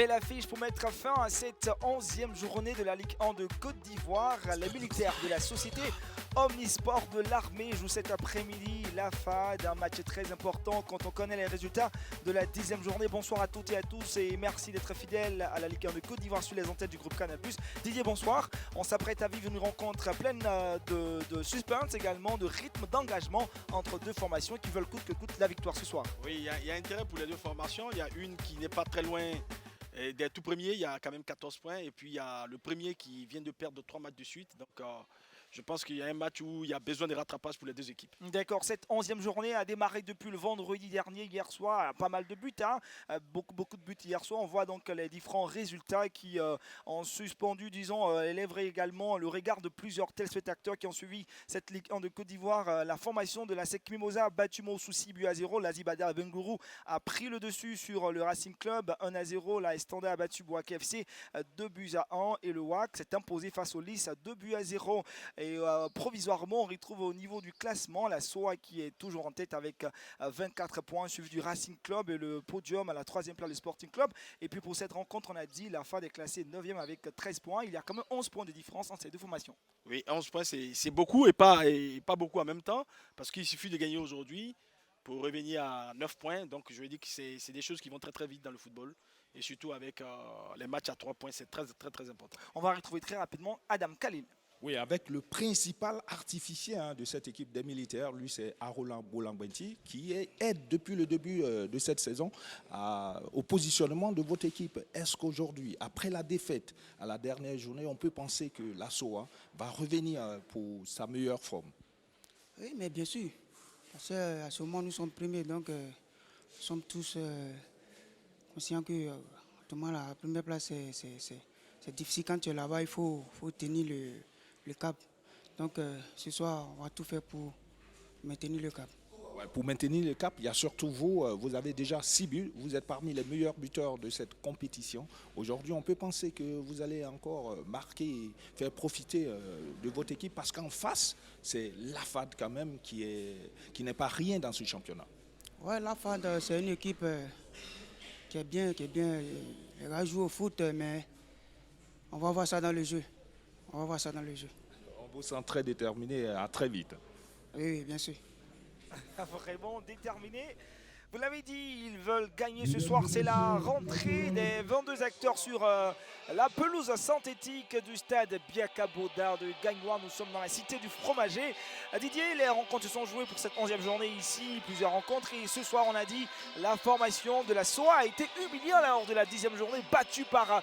Belle affiche pour mettre fin à cette 11e journée de la Ligue 1 de Côte d'Ivoire. Les militaires de la société Omnisport de l'armée jouent cet après-midi la FAD, un match très important quand on connaît les résultats de la 10e journée. Bonsoir à toutes et à tous et merci d'être fidèles à la Ligue 1 de Côte d'Ivoire sur les antennes du groupe Canal+. Didier, bonsoir. On s'apprête à vivre une rencontre pleine de suspense également, de rythme, d'engagement entre deux formations qui veulent coûte que coûte la victoire ce soir. Oui, il y a intérêt pour les deux formations. Il y a une qui n'est pas très loin des tout premiers, il y a quand même 14 points. Et puis il y a le premier qui vient de perdre 3 matchs de suite. Donc je pense qu'il y a un match où il y a besoin de rattrapage pour les deux équipes. D'accord, cette 11e journée a démarré depuis le vendredi dernier, hier soir, pas mal de buts, hein. Beaucoup de buts hier soir. On voit donc les différents résultats qui ont suspendu, disons, élèveraient également le regard de plusieurs téléspectateurs qui ont suivi cette Ligue 1 de Côte d'Ivoire. La formation de la SEC Mimosa a battu Moussouci but à 0. La Zibada Bengourou a pris le dessus sur le Racing Club 1 à 0. La Estanda a battu Bouaké FC 2 buts à 1 et le WAC s'est imposé face au Lys 2 buts à 0. Et provisoirement, on retrouve au niveau du classement la SOA qui est toujours en tête avec 24 points, suivi du Racing Club et le podium à la 3e place du Sporting Club. Et puis pour cette rencontre, on a dit la FAD est classée 9e avec 13 points. Il y a quand même 11 points de différence entre ces deux formations. Oui, 11 points, c'est beaucoup et pas beaucoup en même temps. Parce qu'il suffit de gagner aujourd'hui pour revenir à 9 points. Donc je veux dire que c'est des choses qui vont très très vite dans le football. Et surtout avec les matchs à 3 points, c'est très important. On va retrouver très rapidement Adam Khalil. Oui, avec le principal artificier de cette équipe des militaires, lui c'est Arolan Bolangwenti, qui aide depuis le début de cette saison au positionnement de votre équipe. Est-ce qu'aujourd'hui, après la défaite à la dernière journée, on peut penser que la SOA va revenir pour sa meilleure forme? Oui, mais bien sûr. Parce qu'à ce moment, nous sommes premiers, donc nous sommes tous conscients que la première place, c'est difficile. Quand tu es là-bas, il faut tenir le cap. Donc ce soir, on va tout faire pour maintenir le cap. Ouais, pour maintenir le cap, il y a surtout vous avez déjà 6 buts, vous êtes parmi les meilleurs buteurs de cette compétition. Aujourd'hui, on peut penser que vous allez encore marquer et faire profiter de votre équipe parce qu'en face, c'est la FAD quand même qui n'est pas rien dans ce championnat. Ouais, la FAD, c'est une équipe qui est bien. Elle va jouer au foot, mais on va voir ça dans le jeu. On vous sent très déterminé à très vite. Oui, bien sûr. Vraiment déterminé. Vous l'avez dit, ils veulent gagner ce soir. C'est la rentrée des 22 acteurs sur la pelouse synthétique du stade Biaka Boda de Gagnois. Nous sommes dans la cité du fromager. Didier, les rencontres se sont jouées pour cette 11e journée ici. Plusieurs rencontres. Et ce soir, on a dit, la formation de la SOA a été humiliée lors de la 10e journée, battue par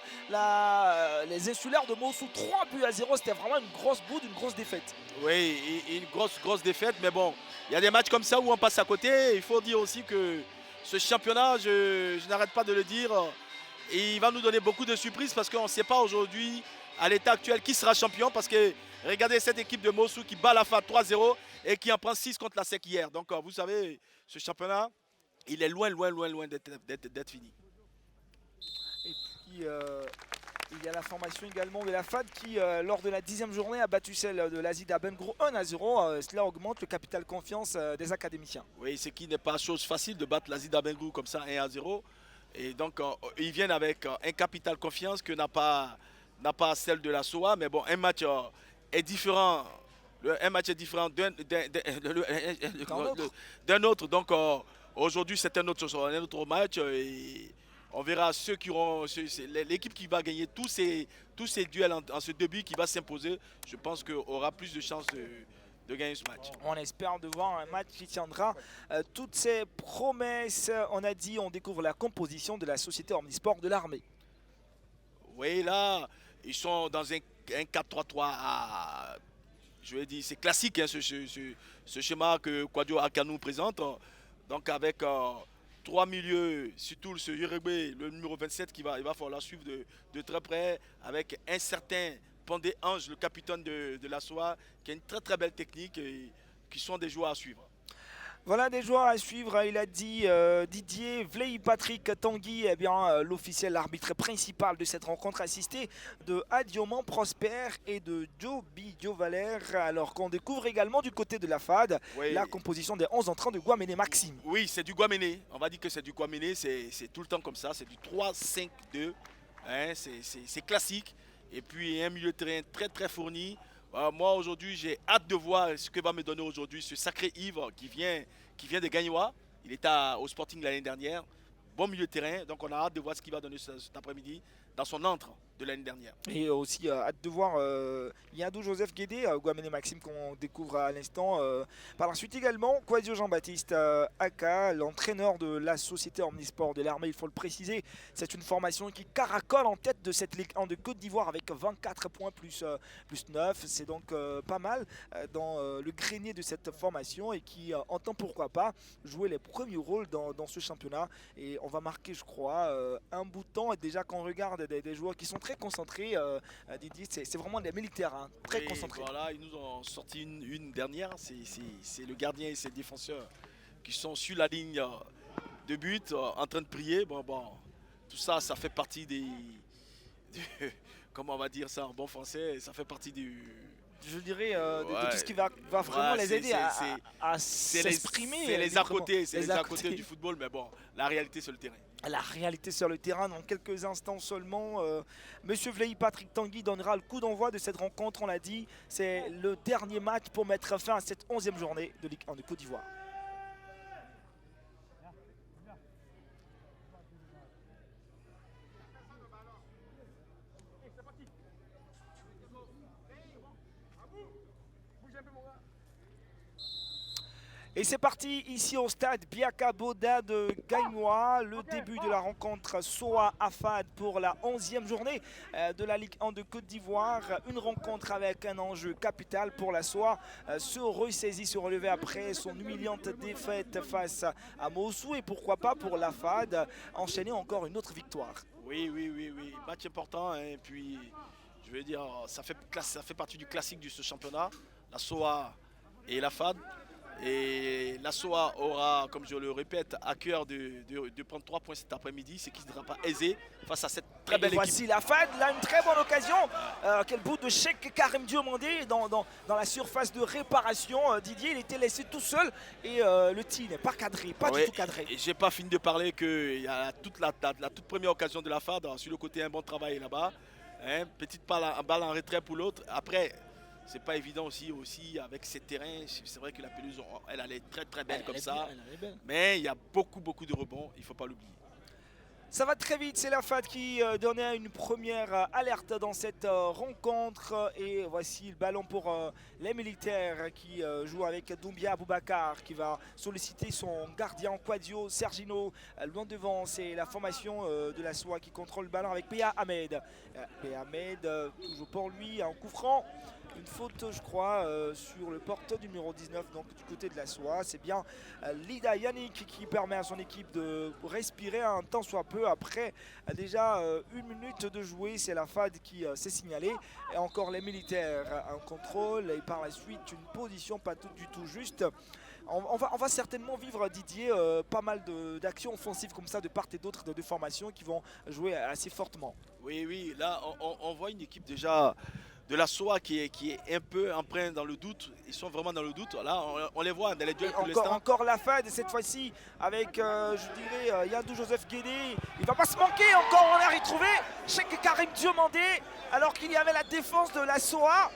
les insulaires de Mossou. 3 buts à 0. C'était vraiment une grosse boue, une grosse défaite. Oui, une grosse défaite. Mais bon, il y a des matchs comme ça où on passe à côté. Il faut dire aussi que ce championnat, je n'arrête pas de le dire, et il va nous donner beaucoup de surprises parce qu'on ne sait pas aujourd'hui, à l'état actuel, qui sera champion. Parce que regardez cette équipe de Mossou qui bat la FAD 3-0 et qui en prend 6 contre la SEC hier. Donc vous savez, ce championnat, il est loin d'être fini. Et puis il y a la formation également de la FAD qui, lors de la 10e journée, a battu celle de l'Azida Bengrou 1 à 0. Cela augmente le capital confiance des académiciens. Oui, ce qui n'est pas chose facile de battre l'Azida Bengrou comme ça 1 à 0. Et donc, ils viennent avec un capital confiance que n'a pas celle de la SOA. Mais bon, un match est différent. Un match est différent d'un autre. Donc, aujourd'hui, c'est un autre match. Et on verra ceux qui auront l'équipe qui va gagner tous ces duels en ce début qui va s'imposer. Je pense qu'aura plus de chances de gagner ce match. On espère de voir un match qui tiendra toutes ces promesses. On a dit, on découvre la composition de la société Omnisport de l'armée. Oui, là, ils sont dans un 4-3-3 je vais dire, c'est classique hein, ce schéma que Kouadio Akanou présente. Donc avec 3 milieux, surtout ce Yerebé, le numéro 27, il va falloir suivre de très près avec un certain Pandé Ange, le capitaine de la SOA, qui a une très belle technique et qui sont des joueurs à suivre. Voilà des joueurs à suivre, il a dit Didier Vley Patrick Tanguy, eh bien l'officiel, l'arbitre principal de cette rencontre, assisté de Adioman Prosper et de Joby Valère. Alors qu'on découvre également du côté de la FAD Oui. la composition des 11 entrants de Guaméné Maxime. Oui, c'est du Guaméné. On va dire que c'est du Guaméné, c'est tout le temps comme ça. C'est du 3-5-2. Hein, c'est classique. Et puis un milieu de terrain très très fourni. Moi aujourd'hui, j'ai hâte de voir ce que va me donner aujourd'hui ce sacré Yves qui vient de Gagnois. Il était au Sporting l'année dernière. Bon milieu de terrain. Donc on a hâte de voir ce qu'il va donner cet après-midi dans son entre de l'année dernière. Et aussi hâte de voir Yadou Joseph Guédé, Guaméné Maxime qu'on découvre à l'instant. Par la suite également, Quadio Jean-Baptiste Aka, l'entraîneur de la société Omnisport de l'Armée, il faut le préciser. C'est une formation qui caracole en tête de cette Ligue 1 de Côte d'Ivoire avec 24 points plus 9. C'est donc pas mal dans le grenier de cette formation et qui entend pourquoi pas jouer les premiers rôles dans ce championnat. Et on va marquer, je crois, un bout de temps. Et déjà qu'on regarde des joueurs qui sont très concentrés, Didier, c'est vraiment des militaires, hein, très concentrés. Voilà, ils nous ont sorti une dernière, c'est le gardien et ses défenseurs qui sont sur la ligne de but en train de prier. Bon, tout ça, ça fait partie comment on va dire ça en bon français, ça fait partie je dirais de tout ce qui va vraiment les aider à s'exprimer. C'est les à côté, c'est les à côté du football, mais bon, la réalité sur le terrain. La réalité sur le terrain dans quelques instants seulement. Monsieur Vley Patrick Tanguy donnera le coup d'envoi de cette rencontre, on l'a dit. C'est le dernier match pour mettre fin à cette 11e journée de Ligue 1 de Côte d'Ivoire. Et c'est parti ici au stade Biaka Boda de Gagnois, le début de la rencontre SOA AFAD pour la 11e journée de la Ligue 1 de Côte d'Ivoire. Une rencontre avec un enjeu capital pour la SOA, se ressaisir, se relever après son humiliante défaite face à Mossou et pourquoi pas pour l'AFAD enchaîner encore une autre victoire. Oui, match important, hein, et puis je veux dire, ça fait partie du classique de ce championnat, la SOA et l'AFAD. Et la SOA aura, comme je le répète, à cœur de prendre 3 points cet après-midi, ce qui ne sera pas aisé face à cette très belle équipe. Voici la FAD, là une très bonne occasion. Quel bout de Cheikh Karim Diomandé dans la surface de réparation. Didier, il était laissé tout seul et le tir n'est pas cadré, pas du tout cadré. Et j'ai pas fini de parler qu'il y a la toute première occasion de la FAD, sur le côté un bon travail là-bas. Hein, petite balle en retrait pour l'autre. Après, c'est pas évident aussi avec ces terrains. C'est vrai que la pelouse, elle est très très belle comme ça. Mais il y a beaucoup de rebonds, il ne faut pas l'oublier. Ça va très vite, c'est la FAD qui donnait une première alerte dans cette rencontre. Et voici le ballon pour les militaires qui jouent avec Doumbia Boubacar qui va solliciter son gardien Quadio Sergino. Loin devant, c'est la formation de la SOA qui contrôle le ballon avec Péa Ahmed. Péa Ahmed, toujours pour lui, un coup franc. Une faute, je crois, sur le porteur numéro 19, donc du côté de la SOA. C'est bien Lida Yannick qui permet à son équipe de respirer un temps soit peu. Après déjà 1 minute de jouer, c'est la FAD qui s'est signalée. Et encore les militaires, un contrôle et par la suite une position pas tout du tout juste. On va certainement vivre, Didier, pas mal d'actions offensives comme ça de part et d'autre de deux formations qui vont jouer assez fortement. Oui, là on voit une équipe déjà de la SOA qui est un peu empreinte dans le doute. Ils sont vraiment dans le doute. Là, on les voit dans les duels pour l'instant. Encore la FAD, cette fois-ci, avec, je dirais, Yadou Joseph Guédé. Il ne va pas se manquer, encore on a retrouvé Cheikh Karim Diomandé, alors qu'il y avait la défense de la SOA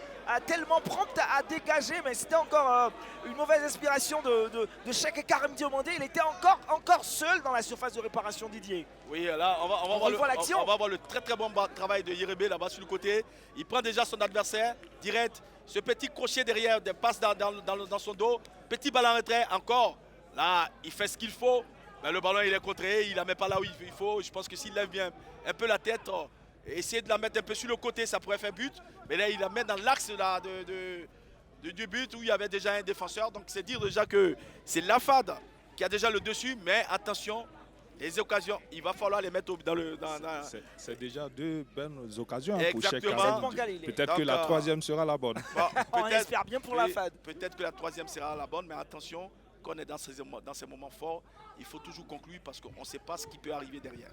tellement prompte à dégager, mais c'était encore une mauvaise inspiration de Cheikh Karim Diomandé. Il était encore seul dans la surface de réparation, Didier. Oui, là, on va voir le très très bon travail de Yérébé là-bas sur le côté. Il prend déjà son adversaire direct. Ce petit crochet derrière, des passes dans son dos. Petit ballon en retrait, encore. Là, il fait ce qu'il faut. Mais le ballon, il est contré. Il ne la met pas là où il faut. Je pense que s'il lève bien un peu la tête, essayer de la mettre un peu sur le côté, ça pourrait faire but. Mais là, il la met dans l'axe du but où il y avait déjà un défenseur. Donc, c'est dire déjà que c'est la FAD qui a déjà le dessus. Mais attention, les occasions, il va falloir les mettre dans le... C'est déjà 2 bonnes occasions pour Cheikh Exactement. Karim. Peut-être que la 3e sera la bonne. On espère bien pour la FAD. Peut-être que la 3e sera la bonne, mais attention, qu'on est dans ces moments forts, il faut toujours conclure parce qu'on ne sait pas ce qui peut arriver derrière.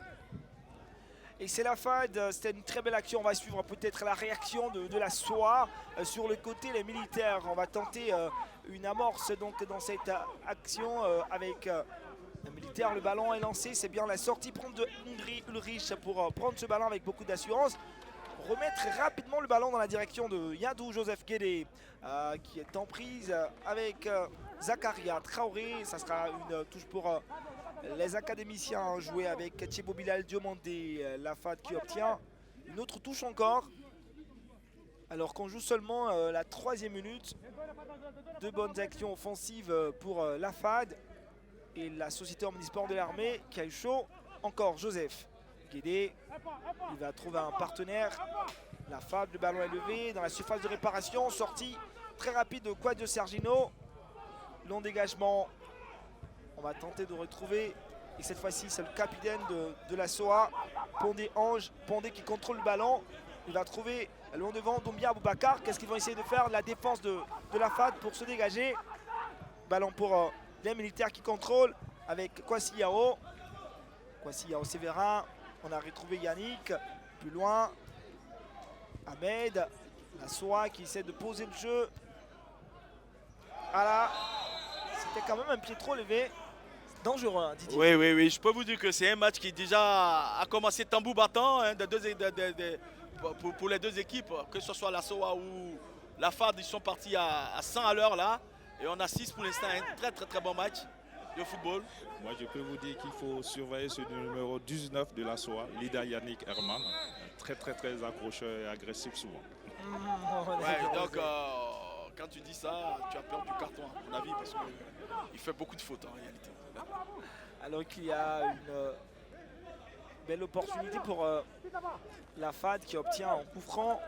Et c'est la FAD, c'était une très belle action. On va suivre peut-être la réaction de la SOA sur le côté, les militaires. On va tenter une amorce donc dans cette action avec un militaire. Le ballon est lancé, c'est bien la sortie prendre de Ulrich pour prendre ce ballon avec beaucoup d'assurance. Remettre rapidement le ballon dans la direction de Yadou Joseph Guédé qui est en prise avec Zakaria Traoré. Ça sera une touche pour les académiciens, joués avec Thibaut Bilal Diomandé. La FAD qui obtient une autre touche encore. Alors qu'on joue seulement la 3e minute. Deux bonnes actions offensives pour la FAD et la Société Omnisport de l'Armée qui a eu chaud. Encore Joseph Guédé, il va trouver un partenaire. La FAD, le ballon est levé dans la surface de réparation. Sortie très rapide de Quadio Sergino. Long dégagement. On va tenter de retrouver. Et cette fois-ci, c'est le capitaine de la SOA, Pondé Ange. Pondé qui contrôle le ballon. Il va trouver loin devant Doumbia Boubacar. Qu'est-ce qu'ils vont essayer de faire? La défense de la FAD pour se dégager. Ballon pour les militaires qui contrôlent avec Kwasi Yao. Kwasi Yao Séverin. On a retrouvé Yannick. Plus loin, Ahmed. La SOA qui essaie de poser le jeu. Ah là, c'était quand même un pied trop levé. Dangereux, hein, Didier. Oui, je peux vous dire que c'est un match qui déjà a commencé tambour battant hein, pour les deux équipes, que ce soit la SOA ou la FAD, ils sont partis à 100 à l'heure là. Et on assiste pour l'instant à un très bon match de football. Moi, je peux vous dire qu'il faut surveiller ce numéro 19 de la SOA, Lida Yannick Herman. Très accrocheur et agressif souvent. Ouais, donc, quand tu dis ça, tu as peur du carton, à mon avis, parce qu'il fait beaucoup de fautes en réalité. Alors qu'il y a une belle opportunité pour la FAD qui obtient en coup franc.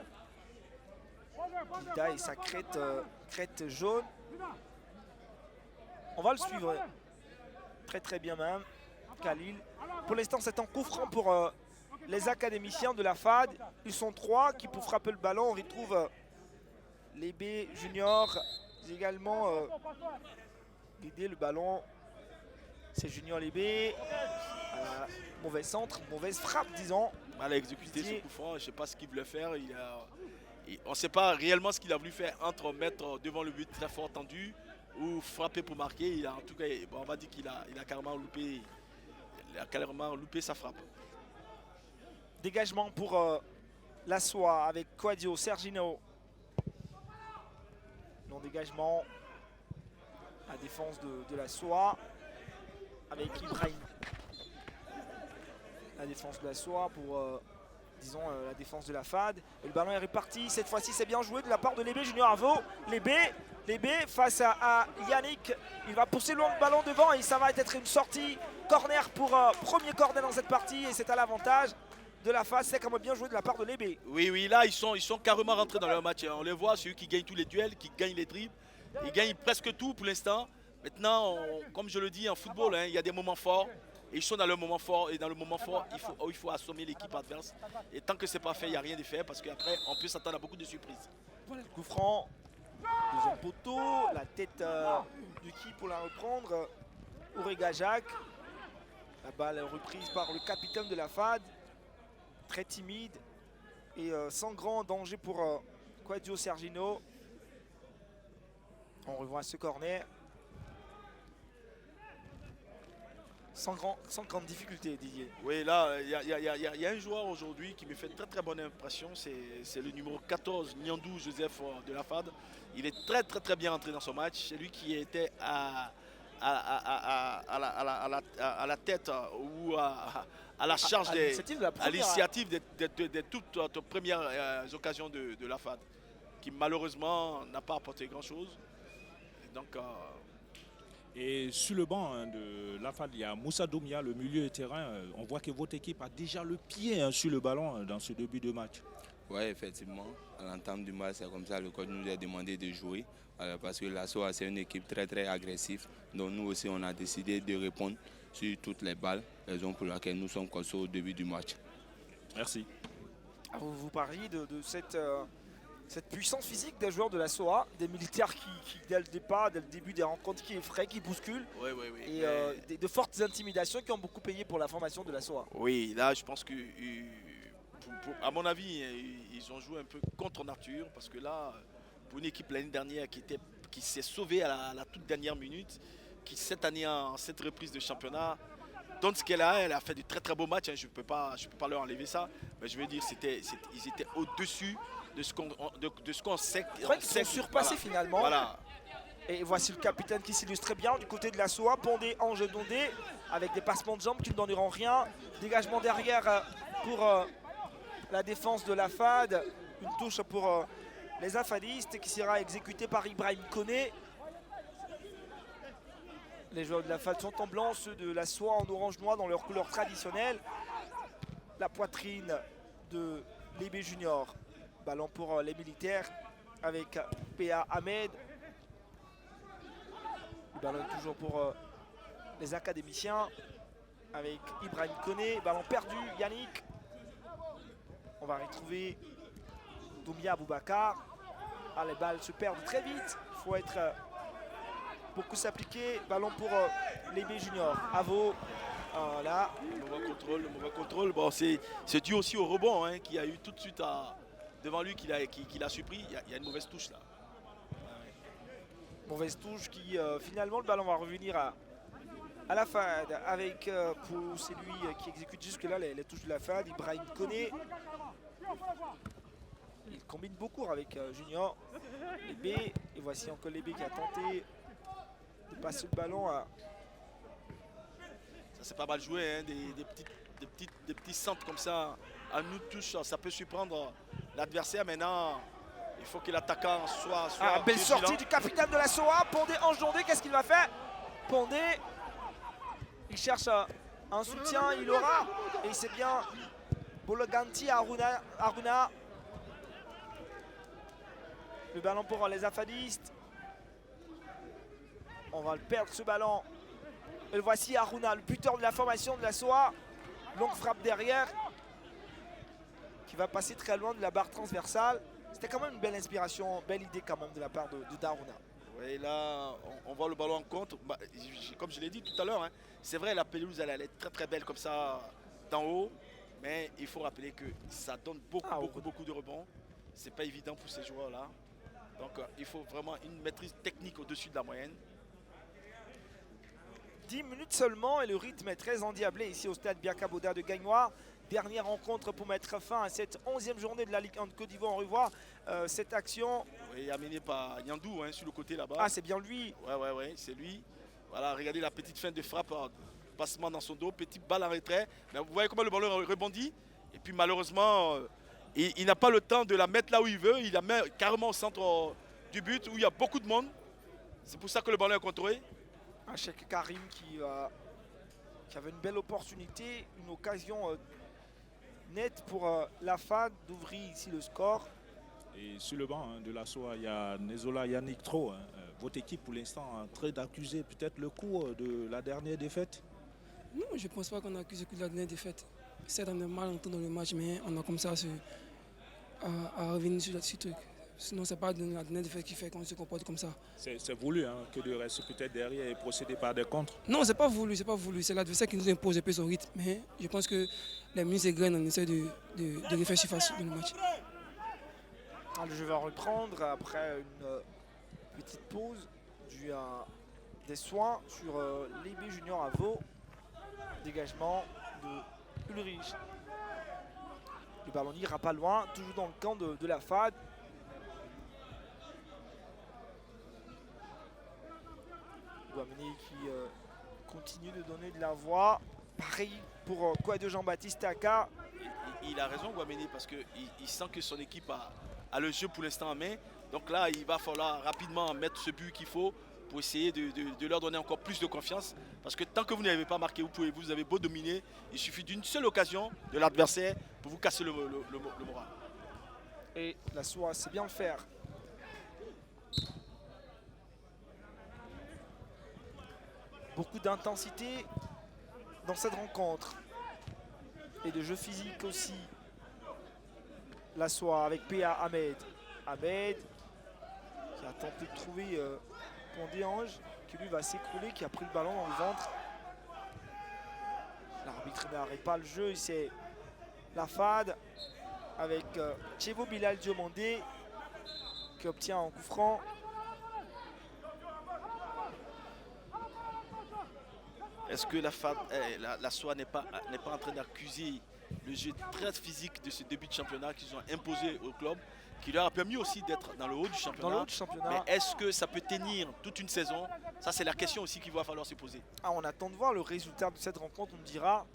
Lida et sa crête jaune. On va le suivre très bien même. Khalil. Pour l'instant, c'est un coup franc pour les académiciens de la FAD. Ils sont 3 qui pour frapper le ballon. On retrouve les B juniors également aider le ballon. C'est Junior Libé. Mauvais centre, mauvaise frappe, disons. Mal exécuté ce coup franc, je ne sais pas ce qu'il voulait faire. On ne sait pas réellement ce qu'il a voulu faire entre mettre devant le but très fort tendu ou frapper pour marquer. En tout cas, bon, on va dire qu'il a carrément loupé sa frappe. Dégagement pour la SOA avec Quadio Sergino. Non dégagement. La défense de la SOA avec Ibrahim. La défense de la SOA pour disons la défense de la FAD. Et le ballon est réparti. Cette fois-ci, c'est bien joué de la part de Lébé Junior Avo. Lébé face à Yannick. Il va pousser loin le ballon devant et ça va être une sortie. Corner pour premier corner dans cette partie. Et c'est à l'avantage de la FAD. C'est quand même bien joué de la part de Lébé. Oui, là, ils sont carrément rentrés dans leur match. On les voit, c'est eux qui gagnent tous les duels, qui gagnent les dribbles. Ils gagnent presque tout pour l'instant. Maintenant, comme je le dis en football, hein, il y a des moments forts. Et ils sont dans le moment fort. Et dans le moment fort, il faut assommer l'équipe adverse. Et tant que ce n'est pas fait, il n'y a rien de fait. Parce qu'après, on peut s'attendre à beaucoup de surprises. Voilà le coup franc. Deuxième poteau. La tête du qui pour la reprendre. Ourega Jacques. La balle est reprise par le capitaine de la FAD. Très timide. Et sans grand danger pour Quadio Sergino. On revoit ce corner. Sans grande difficulté, Didier. Oui, là, il y a un joueur aujourd'hui qui me fait très bonne impression. C'est le numéro 14, Nyandou Joseph de la FAD. Il est très bien entré dans son match. C'est lui qui était à la tête ou à la charge à l'initiative de toutes premières occasions de la FAD, qui malheureusement n'a pas apporté grand-chose. Donc, et sur le banc de la FAD, il y a Moussa Doumia, le milieu de terrain. On voit que votre équipe a déjà le pied sur le ballon dans ce début de match. Oui, effectivement. À l'entame du match, c'est comme ça le coach nous a demandé de jouer. Parce que la SOA, c'est une équipe très agressive. Donc nous aussi, on a décidé de répondre sur toutes les balles. Raison pour laquelle nous sommes comme ça au début du match. Merci. Vous parliez de cette Cette puissance physique des joueurs de la SOA, des militaires qui dès le départ, dès le début des rencontres, qui effraient, qui bousculent, Oui, oui, oui. et de fortes intimidations qui ont beaucoup payé pour la formation de la SOA. Oui, là, je pense que, à mon avis, ils ont joué un peu contre nature parce que là, pour une équipe l'année dernière qui s'est sauvée à la toute dernière minute, qui cette année, en cette reprise de championnat, donne ce qu'elle a, elle a fait de très très beaux matchs, hein, je peux pas leur enlever ça, mais je veux dire, ils étaient au-dessus de ce qu'on sait. C'est vrai qu'ils sont surpassés finalement. Voilà. Et voici le capitaine qui s'illustre très bien du côté de la SOA. Pondé, Ange Dondé, avec des passements de jambes qui ne donneront rien. Dégagement derrière pour la défense de la FAD. Une touche pour les affadistes qui sera exécutée par Ibrahim Koné. Les joueurs de la FAD sont en blanc, ceux de la SOA en orange-noir dans leur couleur traditionnelle. La poitrine de Libé Junior. Ballon pour les militaires avec P.A. Ahmed. Le ballon toujours pour les académiciens avec Ibrahim Koné. Ballon perdu, Yannick. On va retrouver Doumia Boubacar. Ah, les balles se perdent très vite. Il faut être beaucoup s'appliquer. Ballon pour l'EB Junior. Avo. Voilà. Le mauvais contrôle. Bon, c'est dû aussi au rebond, hein, qui a eu tout de suite devant lui qu'il a surpris. Il y a une mauvaise touche là. Mauvaise touche qui finalement le ballon va revenir à la FAD avec pour celui qui exécute jusque là les touches de la FAD, Ibrahim Koné. Il combine beaucoup avec Junior, Lébé, et voici encore Lébé qui a tenté de passer le ballon à... Ça c'est pas mal joué, hein, des petits centres comme ça à nous touche, ça peut surprendre l'adversaire. Maintenant il faut que l'attaquant soit belle vigilant. sortie du capitaine de la SOA, Pondé, Ange Dondé, qu'est-ce qu'il va faire? Pondé, il cherche un soutien, il aura, et c'est bien Bologanti Aruna. Le ballon pour les affadistes. On va le perdre ce ballon. Et voici Aruna, le buteur de la formation de la SOA. Longue frappe derrière, qui va passer très loin de la barre transversale. C'était quand même une belle inspiration, belle idée quand même de la part de Daruna. Oui, là, on voit le ballon en contre. Bah, comme je l'ai dit tout à l'heure, hein, c'est vrai, la pelouse, elle est très très belle comme ça d'en haut. Mais il faut rappeler que ça donne beaucoup de rebonds. C'est pas évident pour ces joueurs-là. Donc, il faut vraiment une maîtrise technique au-dessus de la moyenne. 10 minutes seulement et le rythme est très endiablé ici au stade Biakaboda de Gagnoire. Dernière rencontre pour mettre fin à cette 11e journée de la Ligue 1 de Côte d'Ivoire. On revoit cette action. Oui, amenée par Yandou, hein, sur le côté là-bas. Ah, c'est bien lui. Ouais, c'est lui. Voilà, regardez la petite fin de frappe, passement dans son dos, petite balle en retrait. Mais vous voyez comment le ballon rebondit. Et puis malheureusement, il n'a pas le temps de la mettre là où il veut. Il la met carrément au centre du but où il y a beaucoup de monde. C'est pour ça que le ballon est contrôlé. Un Cheikh Karim qui avait une belle opportunité, une occasion nette pour la FAD d'ouvrir ici le score. Et sur le banc de la SOA, il y a Nezola Yannick Tro. Votre équipe pour l'instant en train d'accuser peut-être le coup de la dernière défaite? Non, je ne pense pas qu'on accuse le coup de la dernière défaite. C'est on est mal entendu dans le match, mais on a comme ça à revenir sur ce truc. Sinon, ce n'est pas la dernière défaite qui fait qu'on se comporte comme ça. C'est voulu que de rester peut-être derrière et procéder par des contres? Non, ce n'est pas voulu, c'est pas voulu. C'est l'adversaire qui nous impose un peu son rythme. Mais je pense que les minutes et graines, on essaie de refaire surface dans le match. Le jeu va reprendre après une petite pause due à des soins sur l'EB Junior à Vaud. Dégagement de Ulrich. Le ballon n'ira pas loin, toujours dans le camp de la FAD. Guameni qui continue de donner de la voix. Pareil pour Kouadio Jean-Baptiste Aka. Il a raison, Guameni, parce qu'il sent que son équipe a le jeu pour l'instant en main. Donc là, il va falloir rapidement mettre ce but qu'il faut pour essayer de leur donner encore plus de confiance. Parce que tant que vous n'avez pas marqué, vous avez beau dominer, il suffit d'une seule occasion de l'adversaire pour vous casser le moral. Et la SOA sait bien le faire. Beaucoup d'intensité dans cette rencontre. Et de jeu physique aussi. La SOA avec P.A. Ahmed. Abed qui a tenté de trouver Pondé Ange, qui lui va s'écrouler, qui a pris le ballon dans le ventre. L'arbitre n'arrête pas le jeu et c'est la FAD avec Tchevo Bilal Diomandé qui obtient un coup franc. Est-ce que la SOA n'est pas en train d'accuser le jeu très physique de ce début de championnat qu'ils ont imposé au club, qui leur a permis aussi d'être dans le haut du championnat. Dans le haut du championnat. Mais est-ce que ça peut tenir toute une saison? Ça, c'est la question aussi qu'il va falloir se poser. Ah, on attend de voir le résultat de cette rencontre. On me dira,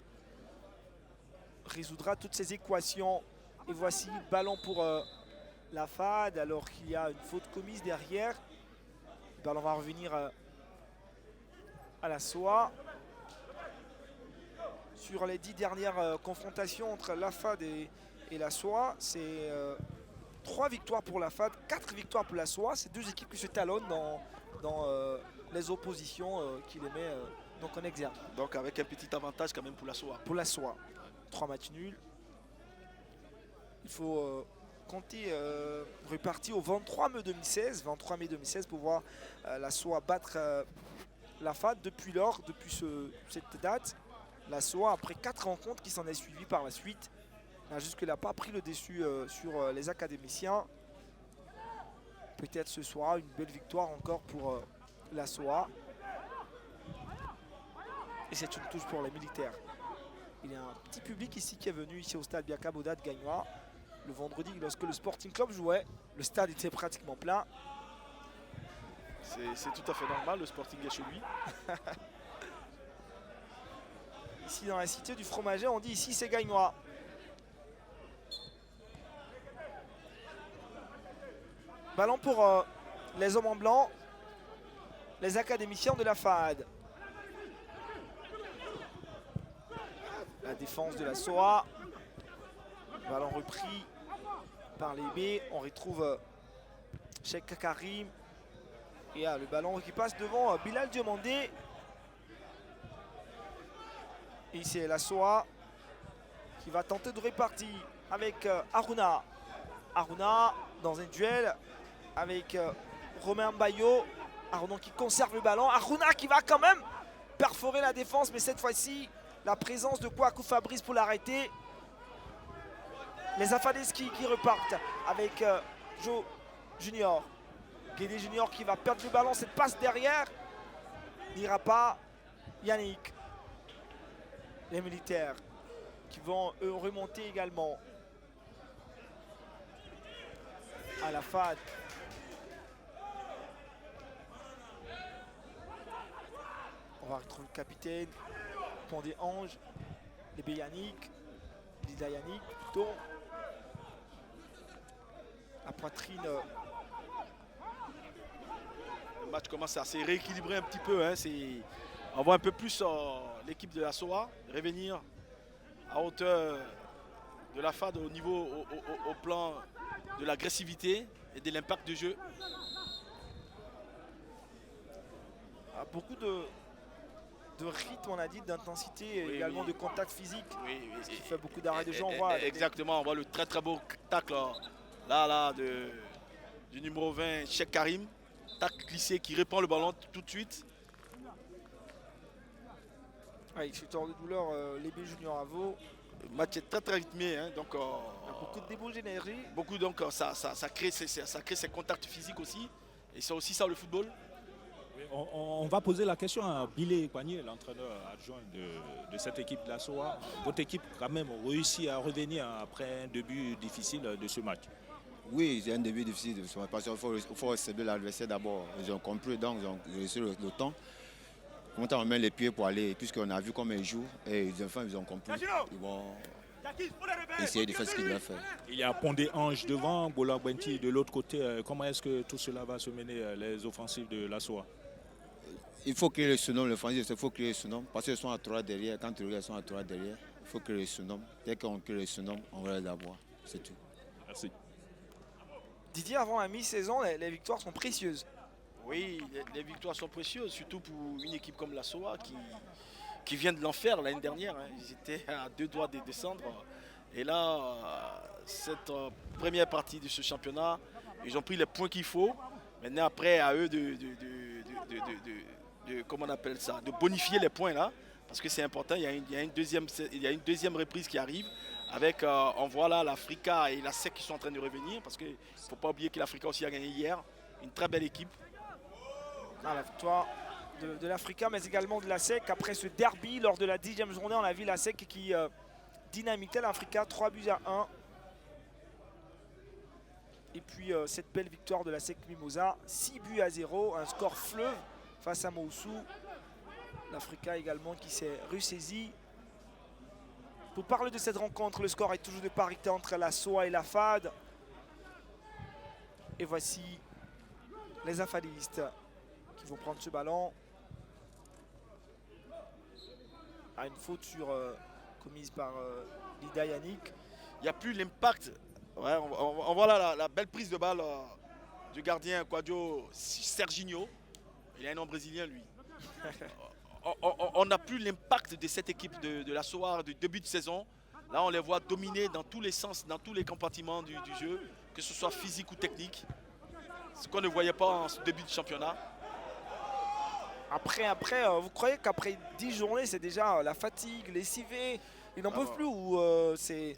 résoudra toutes ces équations. Et voici le ballon pour la FAD alors qu'il y a une faute commise derrière. Le ballon va revenir à la SOA. Sur les 10 dernières confrontations entre la FAD et la SOA, c'est 3 victoires pour la FAD, 4 victoires pour la SOA. C'est deux équipes qui se talonnent dans les oppositions qui les met donc en exergue. Donc avec un petit avantage quand même pour la SOA. Pour la SOA, 3 matchs nuls. Il faut compter repartir au 23 mai 2016, pour voir la SOA battre la FAD. Depuis lors, depuis cette date, la SOA, après 4 rencontres qui s'en est suivi par la suite, n'a jusque-là pas pris le dessus sur les académiciens. Peut-être ce soir une belle victoire encore pour la SOA. Et c'est une touche pour les militaires. Il y a un petit public ici qui est venu ici au stade Biaka Boda de Gagnoa. Le vendredi, lorsque le Sporting Club jouait, le stade était pratiquement plein. C'est tout à fait normal, le Sporting est chez lui. Ici dans la cité du fromager, on dit ici c'est Gagnoa. Ballon pour les hommes en blanc, les académiciens de la FAD. La défense de la SOA. Ballon repris par les B. On retrouve Cheikh Karim. Et le ballon qui passe devant Bilal Diomandé. Et c'est la SOA qui va tenter de répartir avec Aruna. Aruna dans un duel avec Romain Bayo. Aruna qui conserve le ballon. Aruna qui va quand même perforer la défense. Mais cette fois-ci, la présence de Kouakou Fabrice pour l'arrêter. Les Afadeski qui repartent avec Joe Junior. Guédé Junior qui va perdre le ballon. Cette passe derrière n'ira pas. Yannick. Les militaires qui vont eux remonter également à la FAD. On va retrouver le capitaine Pondé Ange, les Yannick, Lisa Yannick plutôt. La poitrine. Le match commence à se rééquilibrer un petit peu. Hein. On voit un peu plus l'équipe de la SOA revenir à hauteur de la FAD au niveau, au plan de l'agressivité et de l'impact de jeu. Beaucoup de rythme, on a dit, d'intensité et également de contact physique. Oui, Ce qui fait beaucoup d'arrêts de jeu. On voit exactement, on voit le très très beau tacle là du numéro 20, Cheikh Karim. Tacle glissé qui reprend le ballon tout de suite. Il fait tort de douleur, Lébé Junior Avo. Le match est très très rythmé. Hein, donc, il y a beaucoup de débauche d'énergie. Beaucoup, donc ça crée ces contacts physiques aussi. Et c'est aussi ça le football. On va poser la question à Billy Panier, l'entraîneur adjoint de cette équipe de la SOA. Votre équipe quand même réussit à revenir après un début difficile de ce match. Oui, c'est un début difficile de ce match parce qu'il faut recevoir l'adversaire d'abord. Ils ont compris, donc ils ont réussi le temps. Comment on met les pieds pour aller, puisqu'on a vu comment ils jouent et les enfants ils ont compris. Ils vont essayer de faire ce qu'ils doivent faire. Il y a Pondé Ange devant, Bola Benti de l'autre côté. Comment est-ce que tout cela va se mener, les offensives de la SOA? Il faut créer le surnom, l'offensive, il faut créer le surnom parce qu'ils sont à 3 derrière. Quand ils sont à 3 derrière, il faut créer le surnom. Dès qu'on crée le surnom, on va les avoir. C'est tout. Merci. Didier, avant la mi-saison, les victoires sont précieuses. Oui, les victoires sont précieuses, surtout pour une équipe comme la SOA qui vient de l'enfer l'année dernière. Hein. Ils étaient à 2 doigts de descendre. Et là, cette première partie de ce championnat, Ils ont pris les points qu'il faut. Maintenant, après, à eux comment on appelle ça, de bonifier les points là. Parce que c'est important, il y a une deuxième reprise qui arrive. Avec, on voit là l'Africa et la SEC qui sont en train de revenir. Parce qu'il ne faut pas oublier que l'Africa aussi a gagné hier. Une très belle équipe. Ah, la victoire de l'Africa, mais également de la SEC. Après ce derby, lors de la 10e journée, on a vu la SEC qui dynamitait l'Africa 3-1. Et puis cette belle victoire de la SEC Mimosa, 6-0, un score fleuve face à Moussou. L'Africa également qui s'est ressaisi. Pour parler de cette rencontre, le score est toujours de parité entre la SOA et la FAD. Et voici les afadistes qui vont prendre ce ballon. Ah, une faute commise par Lida Yannick. Il n'y a plus l'impact. Ouais, on voit là la belle prise de balle du gardien Quadio Serginho. Il a un nom brésilien, lui. On n'a plus l'impact de cette équipe de la SOA du début de saison. Là, on les voit dominer dans tous les sens, dans tous les compartiments du jeu, que ce soit physique ou technique. Ce qu'on ne voyait pas en ce début de championnat. Après, vous croyez qu'après 10 journées, c'est déjà la fatigue, les CV, ils n'en peuvent plus ou c'est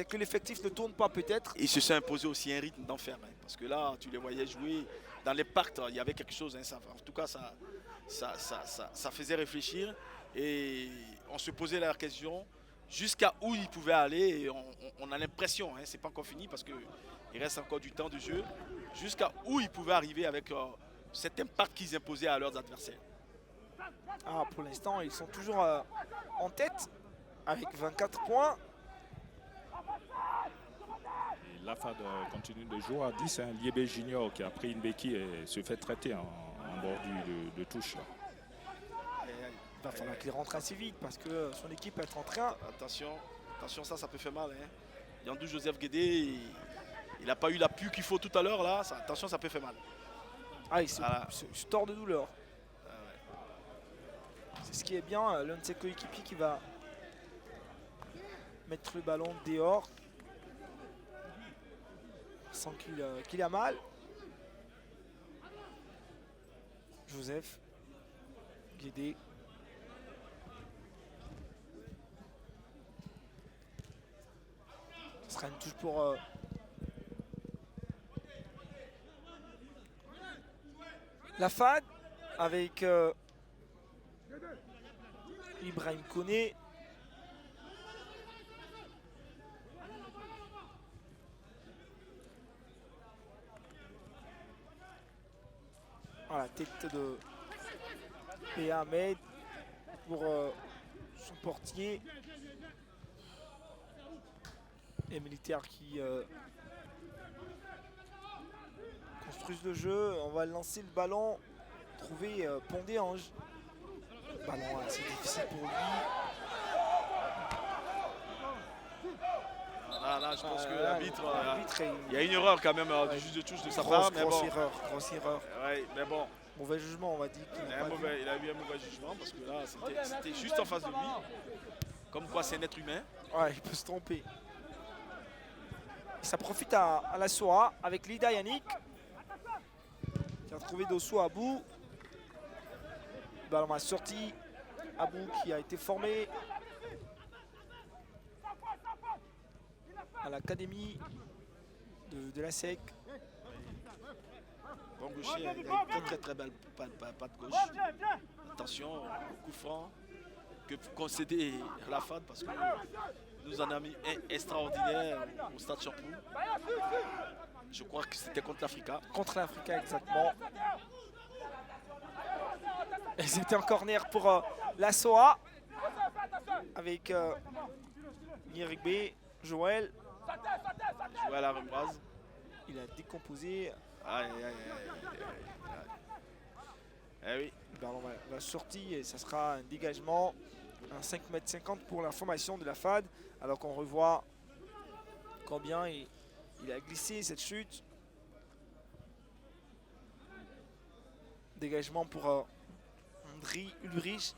que l'effectif ne tourne pas peut-être? Ils se sont imposés aussi un rythme d'enfer. Hein, parce que là, tu les voyais jouer dans les pactes, il y avait quelque chose. Hein, en tout cas, ça faisait réfléchir. Et on se posait la question jusqu'à où ils pouvaient aller. Et on a l'impression, hein, c'est pas encore fini parce qu'il reste encore du temps de jeu, jusqu'à où ils pouvaient arriver avec cet impact qu'ils imposaient à leurs adversaires. Ah, pour l'instant, ils sont toujours en tête avec 24 points. Et la FAD continue de jouer à 10. Hein. Liébé Junior qui a pris une béquille et se fait traiter en bordure de touche. Là. Il va falloir qu'il rentre assez vite parce que son équipe est en train. Attention, ça peut faire mal. Hein. Yandou Joseph Guédé, il n'a pas eu l'appui qu'il faut tout à l'heure. Là. Attention, ça peut faire mal. Ah, il se tord de douleur. C'est ce qui est bien, l'un de ses coéquipiers qui va mettre le ballon dehors sans qu'il a mal. Joseph Guédé. Ce sera une touche pour la FAD avec Ibrahim Koné. À la tête de Péa Ahmed pour son portier. Les militaires qui construisent le jeu. On va lancer le ballon. Trouver Pondé-Ange. Ballon assez difficile pour lui. Là, je pense que l'arbitre, il y a une une erreur quand même du juge de touche de sa part. Grosse erreur. Ouais, mais bon, Mauvais jugement, on va dire. il a eu un mauvais jugement parce que là, c'était juste en face de lui. Comme quoi, c'est un être humain. Ouais, il peut se tromper. Ça profite à la SOA avec Lida Yannick qui a trouvé Dosso Abou. Le ballon a sorti. Abou qui a été formé à l'académie de la SEC. Bon gaucher, il a une très belle patte gauche. Attention au coup franc que concéder à la FAD parce que nous en a mis un extraordinaire au stade Champou. Je crois que c'était contre l'Africa. Contre l'Africa, exactement. Et c'était en corner pour la SOA avec Yerigbe, Joël. Joël Arambraz. Il a décomposé. Aïe. Eh oui. Le ballon va sortir et ça sera un dégagement. Un 5,50 m pour la formation de la FAD. Alors qu'on revoit combien il a glissé cette chute. Dégagement pour Andri Ulrich.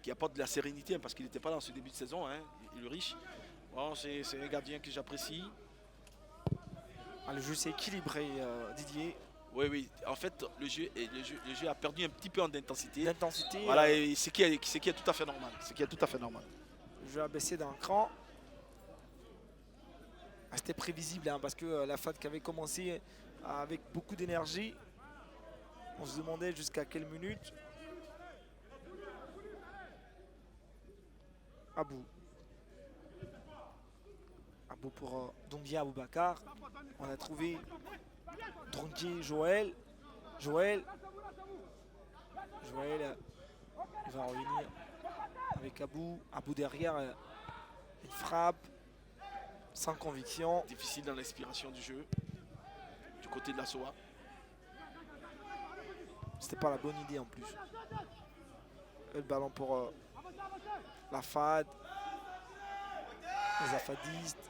Qui apporte de la sérénité parce qu'il n'était pas dans ce début de saison. Hein. Ulrich, Bon, c'est un gardien que j'apprécie. Ah, le jeu s'est équilibré, Didier. Oui, oui. En fait, le jeu a perdu un petit peu en intensité. L'intensité, Voilà, et ce qui est tout à fait normal. Ce qui est tout à fait normal. le jeu a baissé d'un cran. Ah, c'était prévisible hein, parce que la FAD qui avait commencé avec beaucoup d'énergie. On se demandait jusqu'à quelle minute. Abou. Abou pour Dondia Aboubakar. On a trouvé Drongier Joël. Joël, il va revenir avec Abou. Abou derrière, une frappe. Sans conviction. Difficile dans l'inspiration du jeu. Du côté de la SOA. C'était pas la bonne idée en plus. Et le ballon pour la FAD. Les afadistes.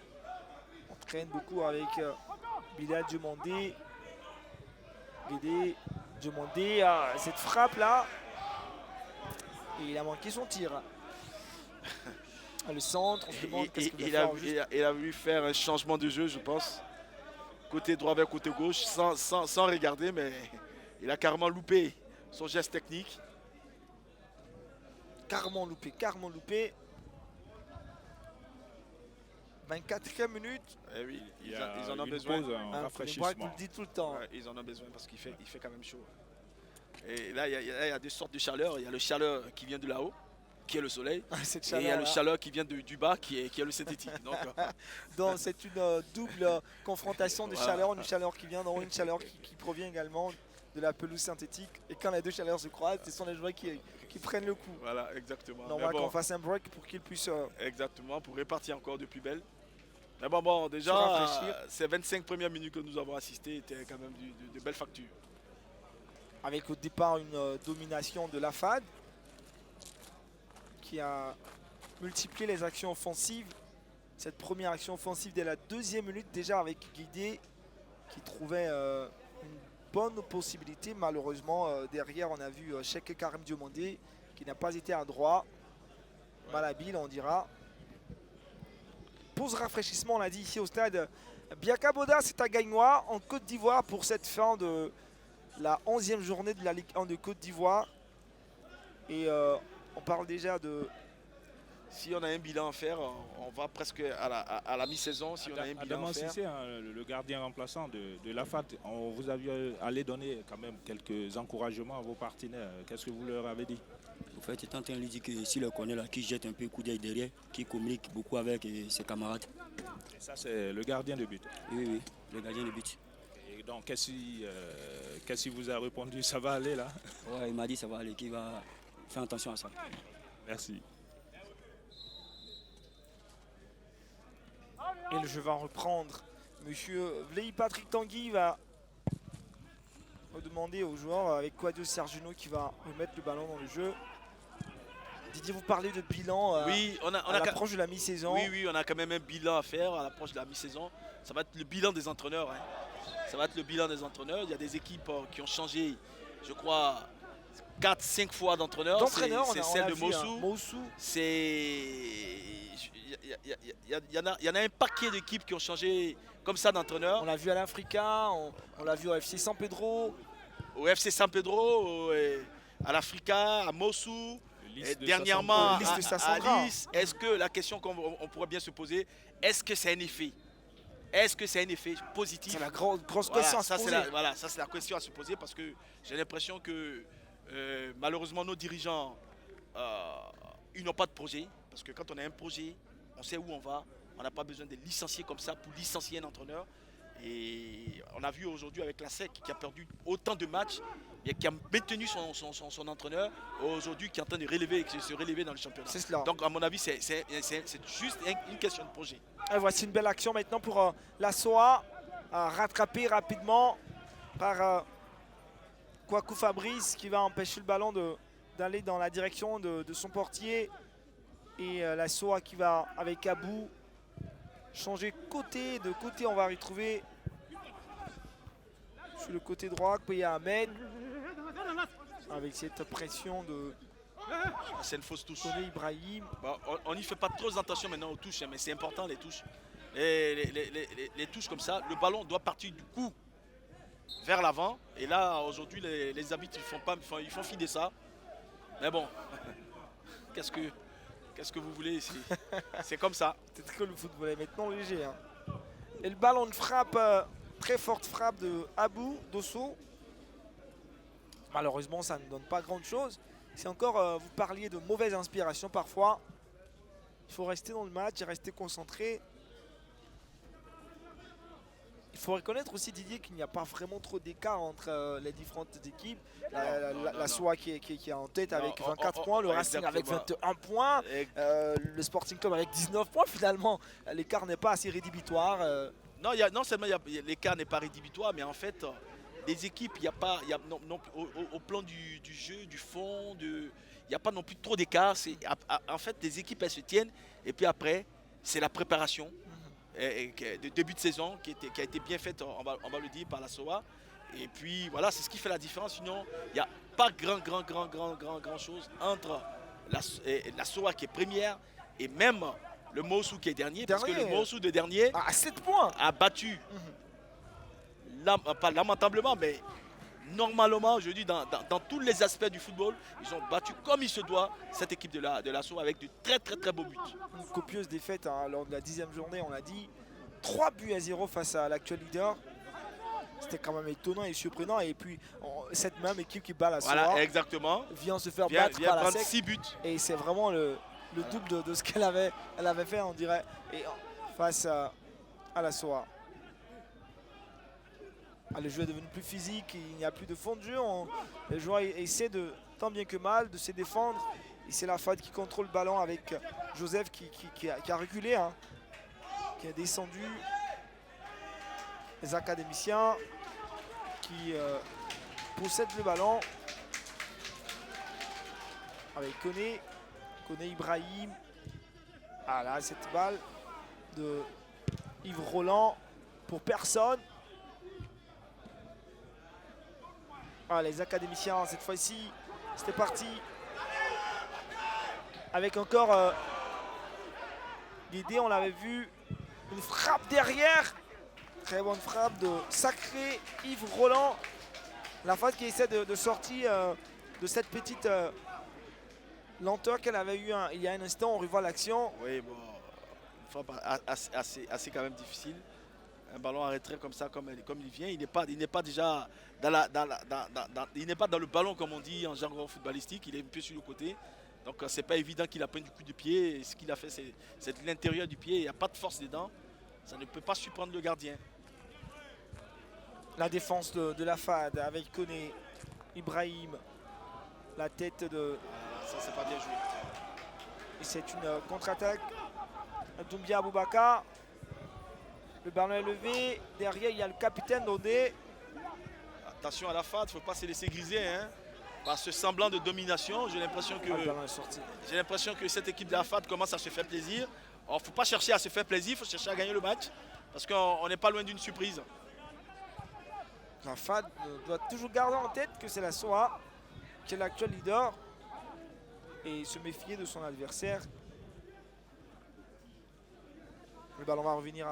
On traîne beaucoup avec Bilal Diomandé. Guédé Diomandé. Cette frappe là. Et il a manqué son tir. Le centre, on se demande qu'est-ce qu'il va faire. Il a voulu faire un changement de jeu, je pense. Côté droit vers côté gauche, sans regarder, mais il a carrément loupé son geste technique. Carrément loupé. 24e minute. Eh oui, Il y ils a en ont une besoin. pause, un Hein, rafraîchissement. vous le dites tout le temps. Ouais, ils en ont besoin parce qu'il fait quand même chaud. Et là, il y a des sortes de chaleur. Il y a le chaleur qui vient de là-haut, qui est le soleil. Cette Et il y a le chaleur-là. chaleur qui vient du bas, qui est le synthétique. Donc, Donc c'est une double confrontation de Voilà. chaleur, une chaleur qui vient d'en haut, une chaleur qui provient également de la pelouse synthétique. Et quand les deux chaleurs se croisent, ce sont les joueurs qui prennent le coup. voilà, exactement. Normal Mais bon, qu'on fasse un break pour qu'ils puissent. exactement, pour répartir encore de plus belle. Mais bon, Se déjà, rafraîchir. ces 25 premières minutes que nous avons assistées étaient quand même de belles factures. Avec au départ une domination de la FAD qui a multiplié les actions offensives. Cette première action offensive dès la 2e minute déjà avec Guidé qui trouvait une bonne possibilité. Malheureusement derrière on a vu Cheikh Karim Diomandé qui n'a pas été à droit. Malhabile on dira. Pause rafraîchissement on l'a dit ici au stade Biaka Boda, c'est à Gagnois en Côte d'Ivoire pour cette fin de la 11e journée de la Ligue 1 de Côte d'Ivoire. Et on parle déjà de... Si on a un bilan à faire, on va presque à la mi-saison. Si on a un bilan Adama à faire. Cissé, hein, le gardien remplaçant de la FAT, on vous avez allé donner quand même quelques encouragements à vos partenaires. Qu'est-ce que vous leur avez dit? En fait, j'étais en train de lui dire que s'il le connaît là, qui jette un peu le coup d'œil derrière, qui communique beaucoup avec ses camarades. Et ça, c'est le gardien de but. Oui, le gardien de but. Et donc, qu'est-ce qu'il vous a répondu? Ça va aller là? Ouais, il m'a dit ça va aller, qu'il va faire attention à ça. Merci. Et le jeu va reprendre. Monsieur Vlei Patrick Tanguy va demander aux joueurs avec Quadio Sergino qui va remettre le ballon dans le jeu. Didier, vous parlez de bilan Oui, on à a l'approche de la mi-saison. Oui, on a quand même un bilan à faire à l'approche de la mi-saison. Ça va être le bilan des entraîneurs. Hein. Ça va être le bilan des entraîneurs. Il y a des équipes qui ont changé, je crois, 4-5 fois d'entraîneur. D'entraîneur, C'est on celle a de vu, Mossou. Mossou. Il y en a un paquet d'équipes qui ont changé comme ça d'entraîneur. On l'a vu à l'Africa, on l'a vu au FC San Pedro. Au FC San Pedro, à l'Africa, à Mossou. Et dernièrement, Liste de à Sassandra. Nice. Est-ce que la question qu'on pourrait bien se poser, est-ce que c'est un effet? Est-ce que c'est un effet positif? C'est la grosse Voilà, question à se ça, c'est poser. ça, c'est la question à se poser parce que j'ai l'impression que malheureusement nos dirigeants ils n'ont pas de projet. Parce que quand on a un projet, on sait où on va. On n'a pas besoin de licencier comme ça pour licencier un entraîneur. Et on a vu aujourd'hui avec la SEC qui a perdu autant de matchs et qui a maintenu son entraîneur, aujourd'hui qui est en train de se relever dans le championnat. C'est cela. Donc à mon avis, c'est juste une question de projet. Et voici une belle action maintenant pour la SOA, rattrapée rapidement par Kwaku Fabrice qui va empêcher le ballon d'aller dans la direction de son portier. Et la SOA qui va avec Abou changer de côté. On va retrouver sur le côté droit Koya Ahmed avec cette pression C'est une fausse touche. Koné Ibrahim. Bah, on n'y fait pas trop attention maintenant aux touches, hein, mais c'est important les touches. Les touches comme ça, le ballon doit partir du cou vers l'avant. Et là, aujourd'hui, les arbitres ils font fi de ça. Mais bon, qu'est-ce que vous voulez ici? C'est comme ça. C'est que le football est maintenant léger. Hein. Et le ballon de frappe, très forte frappe de Abou Dosso. Malheureusement, ça ne donne pas grand-chose. C'est encore, vous parliez de mauvaise inspiration parfois. Il faut rester dans le match et rester concentré. Il faut reconnaître aussi, Didier, qu'il n'y a pas vraiment trop d'écart entre les différentes équipes. La SOA qui est en tête avec 24 points, le Racing avec 21 points, le Sporting Club avec 19 points. Finalement, l'écart n'est pas assez rédhibitoire. Non seulement l'écart n'est pas rédhibitoire, mais en fait, les équipes, il n'y a pas, au plan du jeu, du fond, il n'y a pas non plus trop d'écart. En fait, les équipes, elles se tiennent, et puis après, c'est la préparation. De début de saison qui a été bien faite, on va le dire, par la SOA. Et puis voilà, c'est ce qui fait la différence. Sinon, il n'y a pas grand chose entre la SOA qui est première et même le Mossou qui est dernier. Parce que le Mossou de dernier à 7 points a battu, pas lamentablement, mais normalement, je dis dans tous les aspects du football, ils ont battu comme il se doit cette équipe de la SOA avec de très beaux buts. Une copieuse défaite hein, lors de la 10e journée, on l'a dit. 3-0 face à l'actuel leader. C'était quand même étonnant et surprenant. Et puis, cette même équipe qui bat la SOA vient se faire battre par la SEC. 6 buts. Et c'est vraiment le double de ce qu'elle avait fait, on dirait, et face à la SOA. Le jeu est devenu plus physique, il n'y a plus de fond de jeu. Les joueurs essaient tant bien que mal de se défendre. Et c'est la FAD qui contrôle le ballon avec Joseph qui a reculé, hein, qui a descendu. Les académiciens qui possèdent le ballon. Avec Koné Ibrahim. Ah là, cette balle de Yves Roland pour personne. Ah, les académiciens, cette fois-ci, c'était parti. Avec encore l'idée, on l'avait vu, une frappe derrière. Très bonne frappe de sacré Yves Roland. La phase qui essaie de sortir de cette petite lenteur qu'elle avait eue il y a un instant. On revoit l'action. Oui, bon, une frappe assez quand même difficile. Un ballon arrêté comme ça, comme il vient, il n'est pas déjà il n'est pas dans le ballon comme on dit en jargon footballistique, il est un peu sur le côté. Donc c'est pas évident qu'il a pris du coup de pied. Et ce qu'il a fait, c'est l'intérieur du pied, il n'y a pas de force dedans. Ça ne peut pas surprendre le gardien. La défense de la FAD avec Koné Ibrahim. La tête de... Ça c'est pas bien joué. Et c'est une contre-attaque. Doumbia Aboubakar. Le ballon est levé. Derrière, il y a le capitaine Dodé. Attention à la FAD, il ne faut pas se laisser griser. Hein, par ce semblant de domination, j'ai l'impression que cette équipe de la FAD commence à se faire plaisir. Il ne faut pas chercher à se faire plaisir, il faut chercher à gagner le match. Parce qu'on n'est pas loin d'une surprise. La FAD doit toujours garder en tête que c'est la SOA qui est l'actuel leader. Et se méfier de son adversaire. Le ballon va revenir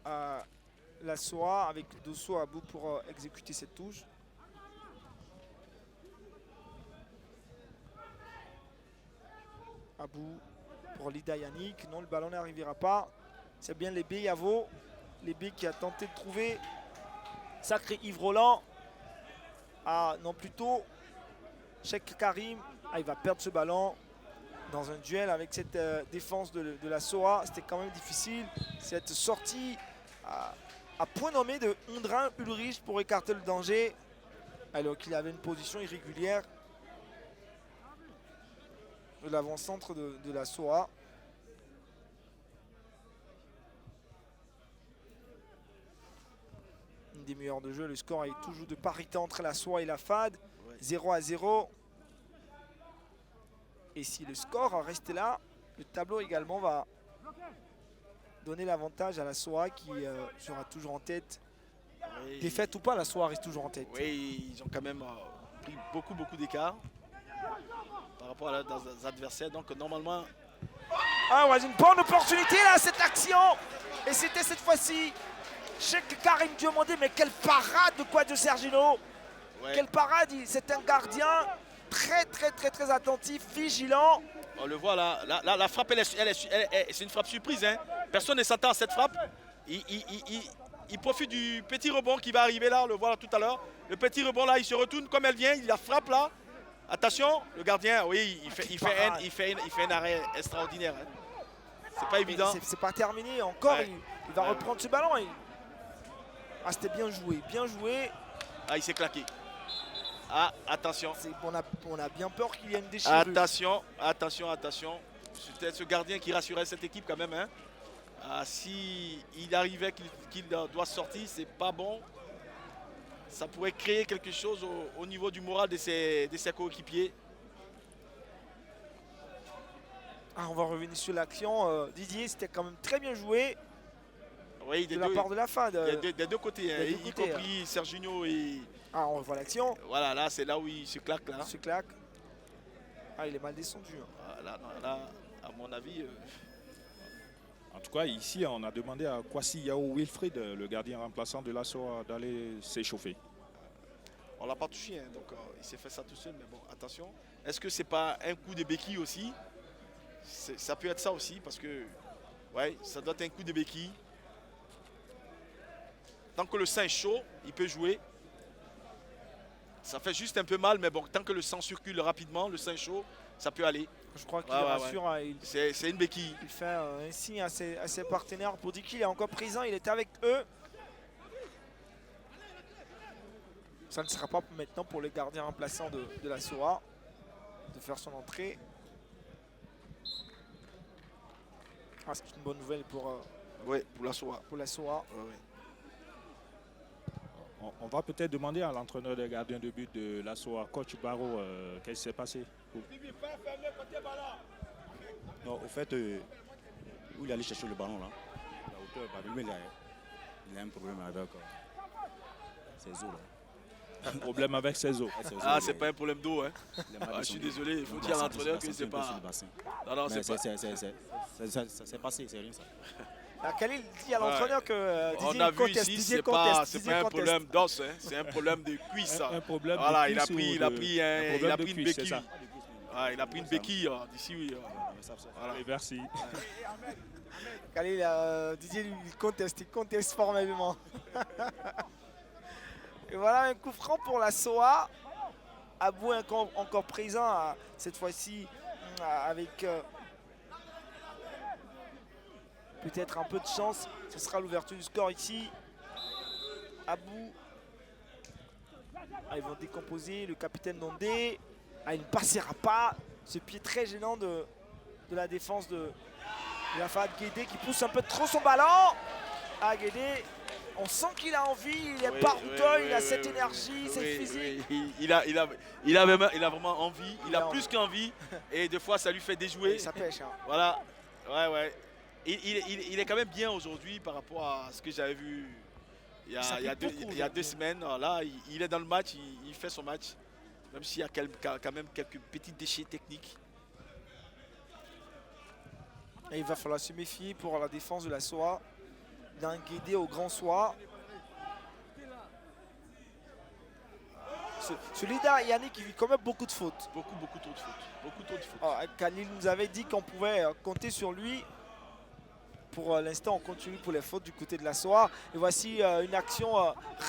à la SOA avec Dosso à bout pour exécuter cette touche. À bout pour Lida Yannick. Non, le ballon n'arrivera pas. C'est bien Lébé Yavo. Lébé qui a tenté de trouver sacré Yves Roland. Ah non, plutôt Cheikh Karim. Ah, il va perdre ce ballon dans un duel avec cette défense de la SOA. C'était quand même difficile. Cette sortie à point nommé de Ondrin Ulrich pour écarter le danger. Alors qu'il avait une position irrégulière de l'avant-centre de la SOA. Une demi-heure de jeu. Le score est toujours de parité entre la SOA et la FAD. 0-0. Et si le score reste là, le tableau également va donner l'avantage à la SOA qui sera toujours en tête. Oui. Défaite ou pas, la SOA reste toujours en tête. Oui, ils ont quand même pris beaucoup d'écart. par rapport à leurs adversaires. Donc normalement, Ah ouais, une bonne opportunité là, cette action. Et c'était cette fois-ci Cheikh Karim Diomandé, mais quelle parade de quoi de Sergino. ouais, Quelle parade, c'est un gardien très attentif, vigilant. on le voit là. La frappe, c'est une frappe surprise. Hein. Personne ne s'attend à cette frappe. Il profite du petit rebond qui va arriver là, on le voit là tout à l'heure. Le petit rebond là, il se retourne comme elle vient, il la frappe là. Attention, le gardien, oui, il fait un arrêt extraordinaire. Hein. C'est pas évident. C'est pas terminé encore, Ouais. il va Ouais. reprendre ce ballon. Ah, c'était bien joué, bien joué. Ah, il s'est claqué. Ah, attention. On a bien peur qu'il y ait une déchirure. Attention. C'était ce gardien qui rassurait cette équipe quand même. Hein. Ah, si il arrivait qu'il doit sortir, c'est pas bon. Ça pourrait créer quelque chose au niveau du moral de ses coéquipiers. Ah, on va revenir sur l'action. Didier, c'était quand même très bien joué Oui, de la part de la FAD. des deux côtés, hein, des deux y côtés, compris Serginho et... Ah, on revoit l'action. Voilà, là, c'est là où il se claque. Là. Il se claque. Ah, il est mal descendu. Hein. Ah, là, à mon avis... En tout cas, ici, on a demandé à Kwasi Yao Wilfried, le gardien remplaçant de l'ASSO, d'aller s'échauffer. On l'a pas touché, hein, donc il s'est fait ça tout seul, mais bon, attention. Est-ce que c'est pas un coup de béquille aussi? Ça peut être ça aussi, parce que ouais, ça doit être un coup de béquille. Tant que le sang est chaud, il peut jouer. Ça fait juste un peu mal, mais bon, tant que le sang circule rapidement, le sang est chaud, ça peut aller. Je crois qu'il Ouais, rassure. Hein, C'est une béquille. il fait un signe à ses partenaires pour dire qu'il est encore présent. Il était avec eux. Ça ne sera pas maintenant pour le gardien remplaçant de la SOA de faire son entrée. Ah, c'est une bonne nouvelle pour la SOA. la SOA. On va peut-être demander à l'entraîneur des gardiens de but de l'ASSO, coach Barreau, qu'est-ce qui s'est passé. Non, au fait, où il allait chercher le ballon là, la hauteur, il a un problème avec ses os là. Un problème avec ses os. Ah, c'est pas un problème d'eau, hein. Ah, je suis désolé, il faut dire à l'entraîneur que c'est pas... Non, c'est pas... Ça s'est passé, c'est rien ça. Ah, Khalil dit à l'entraîneur que On Didier a vu conteste. ici, Didier c'est conteste. pas un problème d'os, hein. C'est un problème de cuisse. Un problème Voilà, de il a cuisse pris, ou il a de- pris, un il problème a de pris une cuisse, c'est béquille. ça. Ah, il a pris une béquille d'ici, oui. Voilà. Oui, merci. Khalil, Didier il conteste formellement. Et voilà un coup franc pour la SOA. Abou encore présent cette fois-ci avec peut-être un peu de chance. Ce sera l'ouverture du score ici. Abou. Ah, ils vont décomposer le capitaine Nondé. Ah, il ne passera pas. Ce pied très gênant de la défense de la FAD. Guédé qui pousse un peu trop son ballon. Ah, Guédé, on sent qu'il a envie, il est barouteux, il a cette énergie, cette physique. Oui. Il a vraiment envie, il a plus qu'envie. Et des fois, ça lui fait déjouer. Ça pêche. Hein. Voilà, ouais. Il est quand même bien aujourd'hui par rapport à ce que j'avais vu il y a deux semaines. Là, il est dans le match, il fait son match. Même s'il y a quand même quelques petits déchets techniques. Et il va falloir se méfier pour la défense de la SOA. D'un Guédé au grand SOA. Ce leader Yannick, il vit quand même beaucoup de fautes. Beaucoup trop de fautes. Khalil nous avait dit qu'on pouvait compter sur lui. Pour l'instant, on continue pour les fautes du côté de la SOA. Et voici une action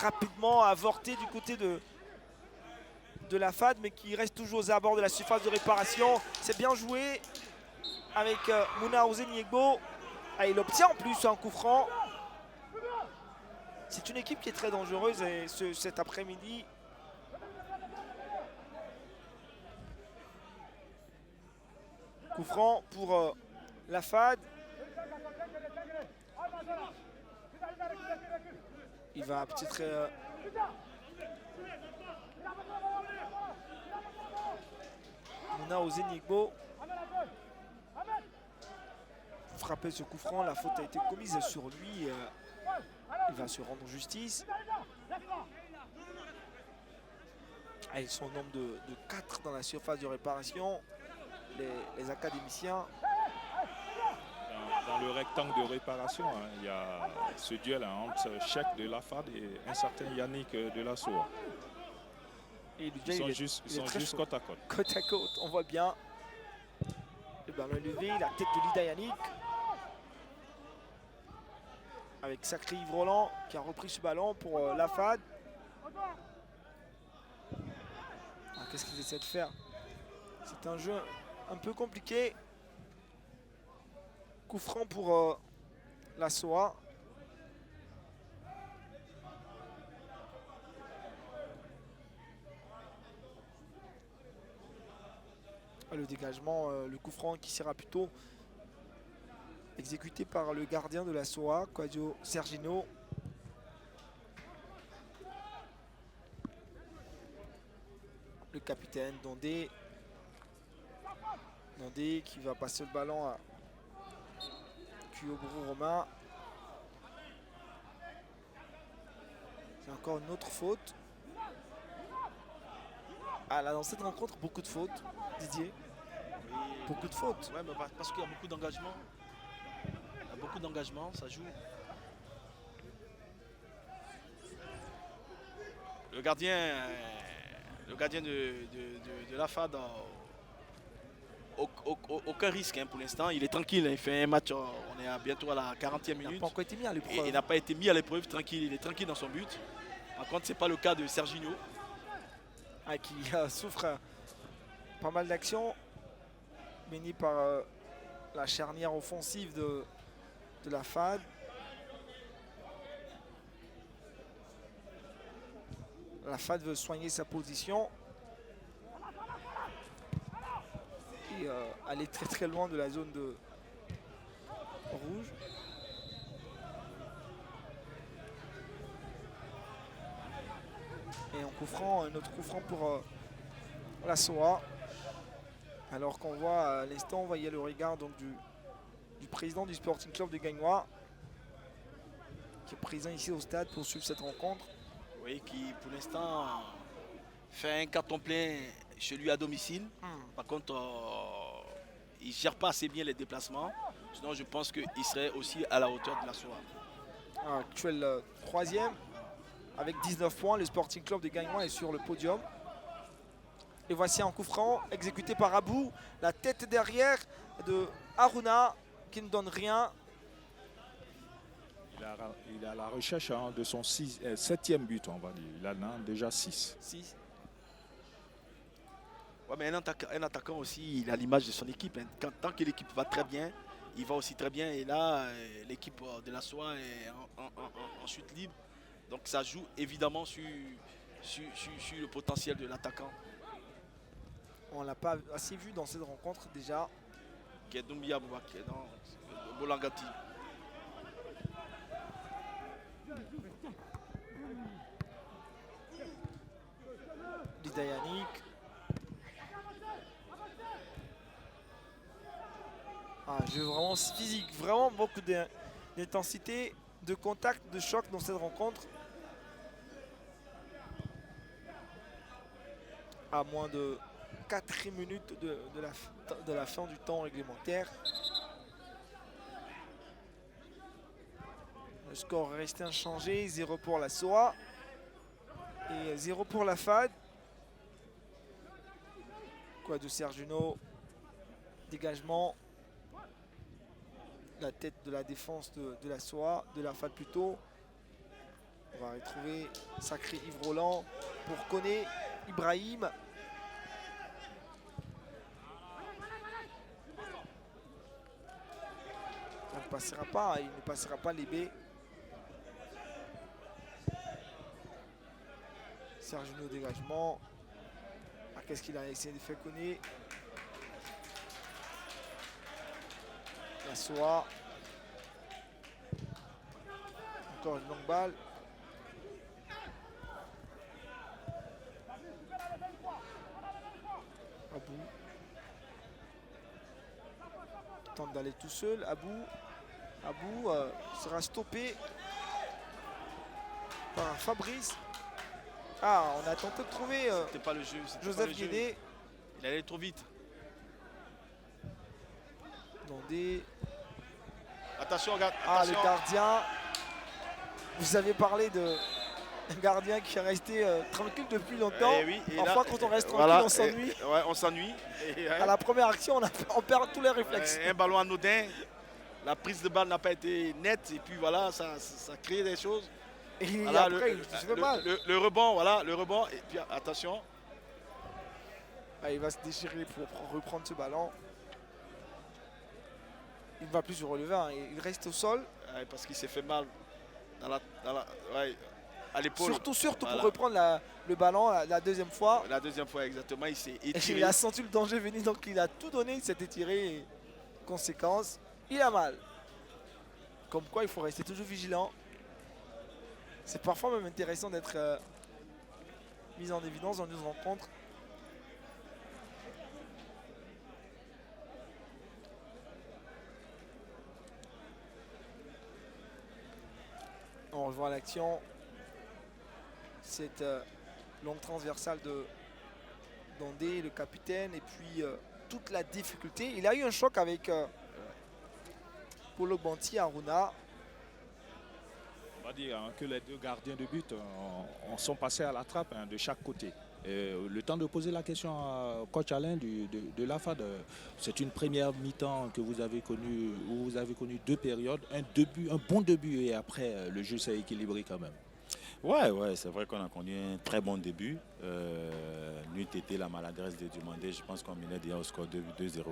rapidement avortée du côté de la FAD, mais qui reste toujours aux abords de la surface de réparation. C'est bien joué avec Mouna Ozeniegbo. Ah, il obtient en plus un coup franc. C'est une équipe qui est très dangereuse et cet après-midi. Coup franc pour la FAD. Il va peut-être Mouna Ozeniegbo frapper ce coup franc, la faute a été commise sur lui. Il va se rendre justice. Ils sont au nombre de 4 dans la surface de réparation. Les académiciens. Dans le rectangle de réparation, hein, il y a ce duel hein, entre Cheikh de la FAD et un certain Yannick de la SOA. Et le Ils sont duel, juste il est très chaud. côte à côte. Côte à côte, on voit bien. Le ballon est levé, la tête de Lida Yannick. Avec sacré Yves Roland qui a repris ce ballon pour la FAD. Qu'est-ce qu'ils essaient de faire? C'est un jeu un peu compliqué. Coup franc pour la SOA. Le dégagement, le coup franc qui sera plutôt exécuté par le gardien de la SOA, Quadio Sergino. Le capitaine Dondé. Dondé qui va passer le ballon à Kuyobrou Romain. C'est encore une autre faute. Ah là, dans cette rencontre, beaucoup de fautes, Didier. Beaucoup de fautes. Ouais, mais parce qu'il y a beaucoup d'engagement. Il y a beaucoup d'engagement, ça joue. Le gardien de la FAD aucun risque hein, pour l'instant. Il est tranquille, il fait un match, on est bientôt à la 40e minute. Il n'a pas encore été mis à l'épreuve. Il n'a pas été mis à l'épreuve, tranquille, il est tranquille dans son but. Par contre, ce n'est pas le cas de Serginho. Qui souffre pas mal d'actions menées par la charnière offensive de la FAD. La FAD veut soigner sa position et aller très très loin de la zone de rouge. Et en coup franc, un autre coup franc pour la SOA. Alors qu'on voit à l'instant, on voyait le regard donc, du président du Sporting Club de Gagnois qui est présent ici au stade pour suivre cette rencontre. Oui, qui pour l'instant fait un carton plein chez lui à domicile. Par contre, il ne gère pas assez bien les déplacements. Sinon, je pense qu'il serait aussi à la hauteur de la SOA. Actuel troisième. Avec 19 points, le Sporting Club de Gagnois est sur le podium. Et voici un coup franc exécuté par Abou. La tête derrière de Aruna qui ne donne rien. Il est à la recherche hein, de son 7e but, on va dire. Il en a déjà 6. Ouais, mais un attaquant aussi, il a l'image de son équipe. Hein. Tant que l'équipe va très bien, il va aussi très bien. Et là, l'équipe de la SOA est en chute libre. Donc ça joue évidemment sur le potentiel de l'attaquant. On ne l'a pas assez vu dans cette rencontre déjà. Qui est Doumbia Boubaké, dans Bolangati. Lida Yannick. Jeu vraiment physique, vraiment beaucoup d'intensité, de contact, de choc dans cette rencontre. À moins de 4 minutes de la fin du temps réglementaire. Le score reste inchangé, 0 pour la SOA et 0 pour la FAD. Quadio Sergino, dégagement. La tête de la défense de la SOA, de la FAD plutôt. On va retrouver sacré Yves Roland pour Koné Ibrahim. Il ne passera pas les baies. Sergino au dégagement. Qu'est-ce qu'il a essayé de faire Koné? La SOA. Encore une longue balle. Abou. Il tente d'aller tout seul. Abou sera stoppé par Fabrice. Ah, on a tenté de trouver C'était pas le jeu. c'était pas Joseph le jeu. Guédé. Il allait trop vite. Dondé. Attention, regarde. Ah, Attention. le gardien. Vous avez parlé de un gardien qui est resté tranquille depuis longtemps. Eh oui, et Parfois, là, quand on reste voilà, tranquille, on s'ennuie. Ouais, on s'ennuie. Et, À la première action, on perd tous les réflexes. un ballon anodin. La prise de balle n'a pas été nette. Et puis voilà, ça crée des choses. Et Voilà, après, il se fait mal. le rebond, voilà, le rebond. Et puis attention. Ah, il va se déchirer pour reprendre ce ballon. Il ne va plus se relever, hein. Il reste au sol. Ouais, parce qu'il s'est fait mal ouais, à l'épaule. Surtout Voilà. pour reprendre le ballon la deuxième fois. La deuxième fois, exactement, il s'est Et étiré. il a senti le danger venir, donc il a tout donné, il s'est étiré. Et conséquence, il a mal. Comme quoi, il faut rester toujours vigilant. C'est parfois même intéressant d'être mis en évidence dans une rencontre. On revoit l'action. Cette longue transversale de Dondé, le capitaine, et puis toute la difficulté. Il a eu un choc avec Polo Banti, Aruna. On va dire que les deux gardiens de but sont passés à la trappe de chaque côté. Le temps de poser la question à coach Alain de la FAD, c'est une première mi-temps que vous avez connue, où vous avez connu deux périodes, un bon début et après le jeu s'est équilibré quand même. Ouais, c'est vrai qu'on a connu un très bon début. N'eût été la maladresse de demander, je pense qu'on menait déjà au score 2-0.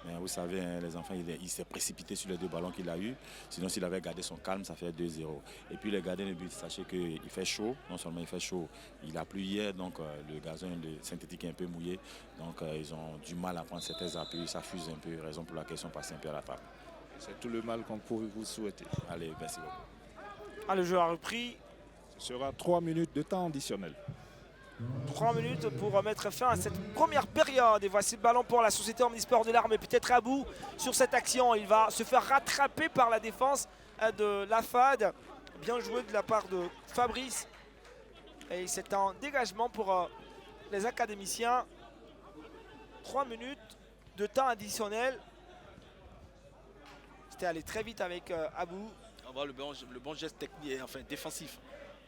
Mais vous savez, hein, les enfants, il s'est précipité sur les deux ballons qu'il a eu. Sinon, s'il avait gardé son calme, ça fait 2-0. Et puis les gardiens de but, sachez qu'il fait chaud. Non seulement il fait chaud, il a plu hier, donc le gazon synthétique est un peu mouillé. Donc ils ont du mal à prendre certains appuis, ça fuse un peu, raison pour laquelle ils sont passés un peu à la trappe. C'est tout le mal qu'on pouvait vous souhaiter. Allez, merci beaucoup. Ah, le jeu a repris. Ce sera 3 minutes de temps additionnel. 3 minutes pour mettre fin à cette première période. Et voici le ballon pour la Société Omnisport de l'Arme. Et peut-être à bout sur cette action. Il va se faire rattraper par la défense de la FAD. Bien joué de la part de Fabrice. Et c'est un dégagement pour les académiciens. 3 minutes de temps additionnel. C'était allé très vite avec Abou. On voit le bon geste technique, enfin défensif.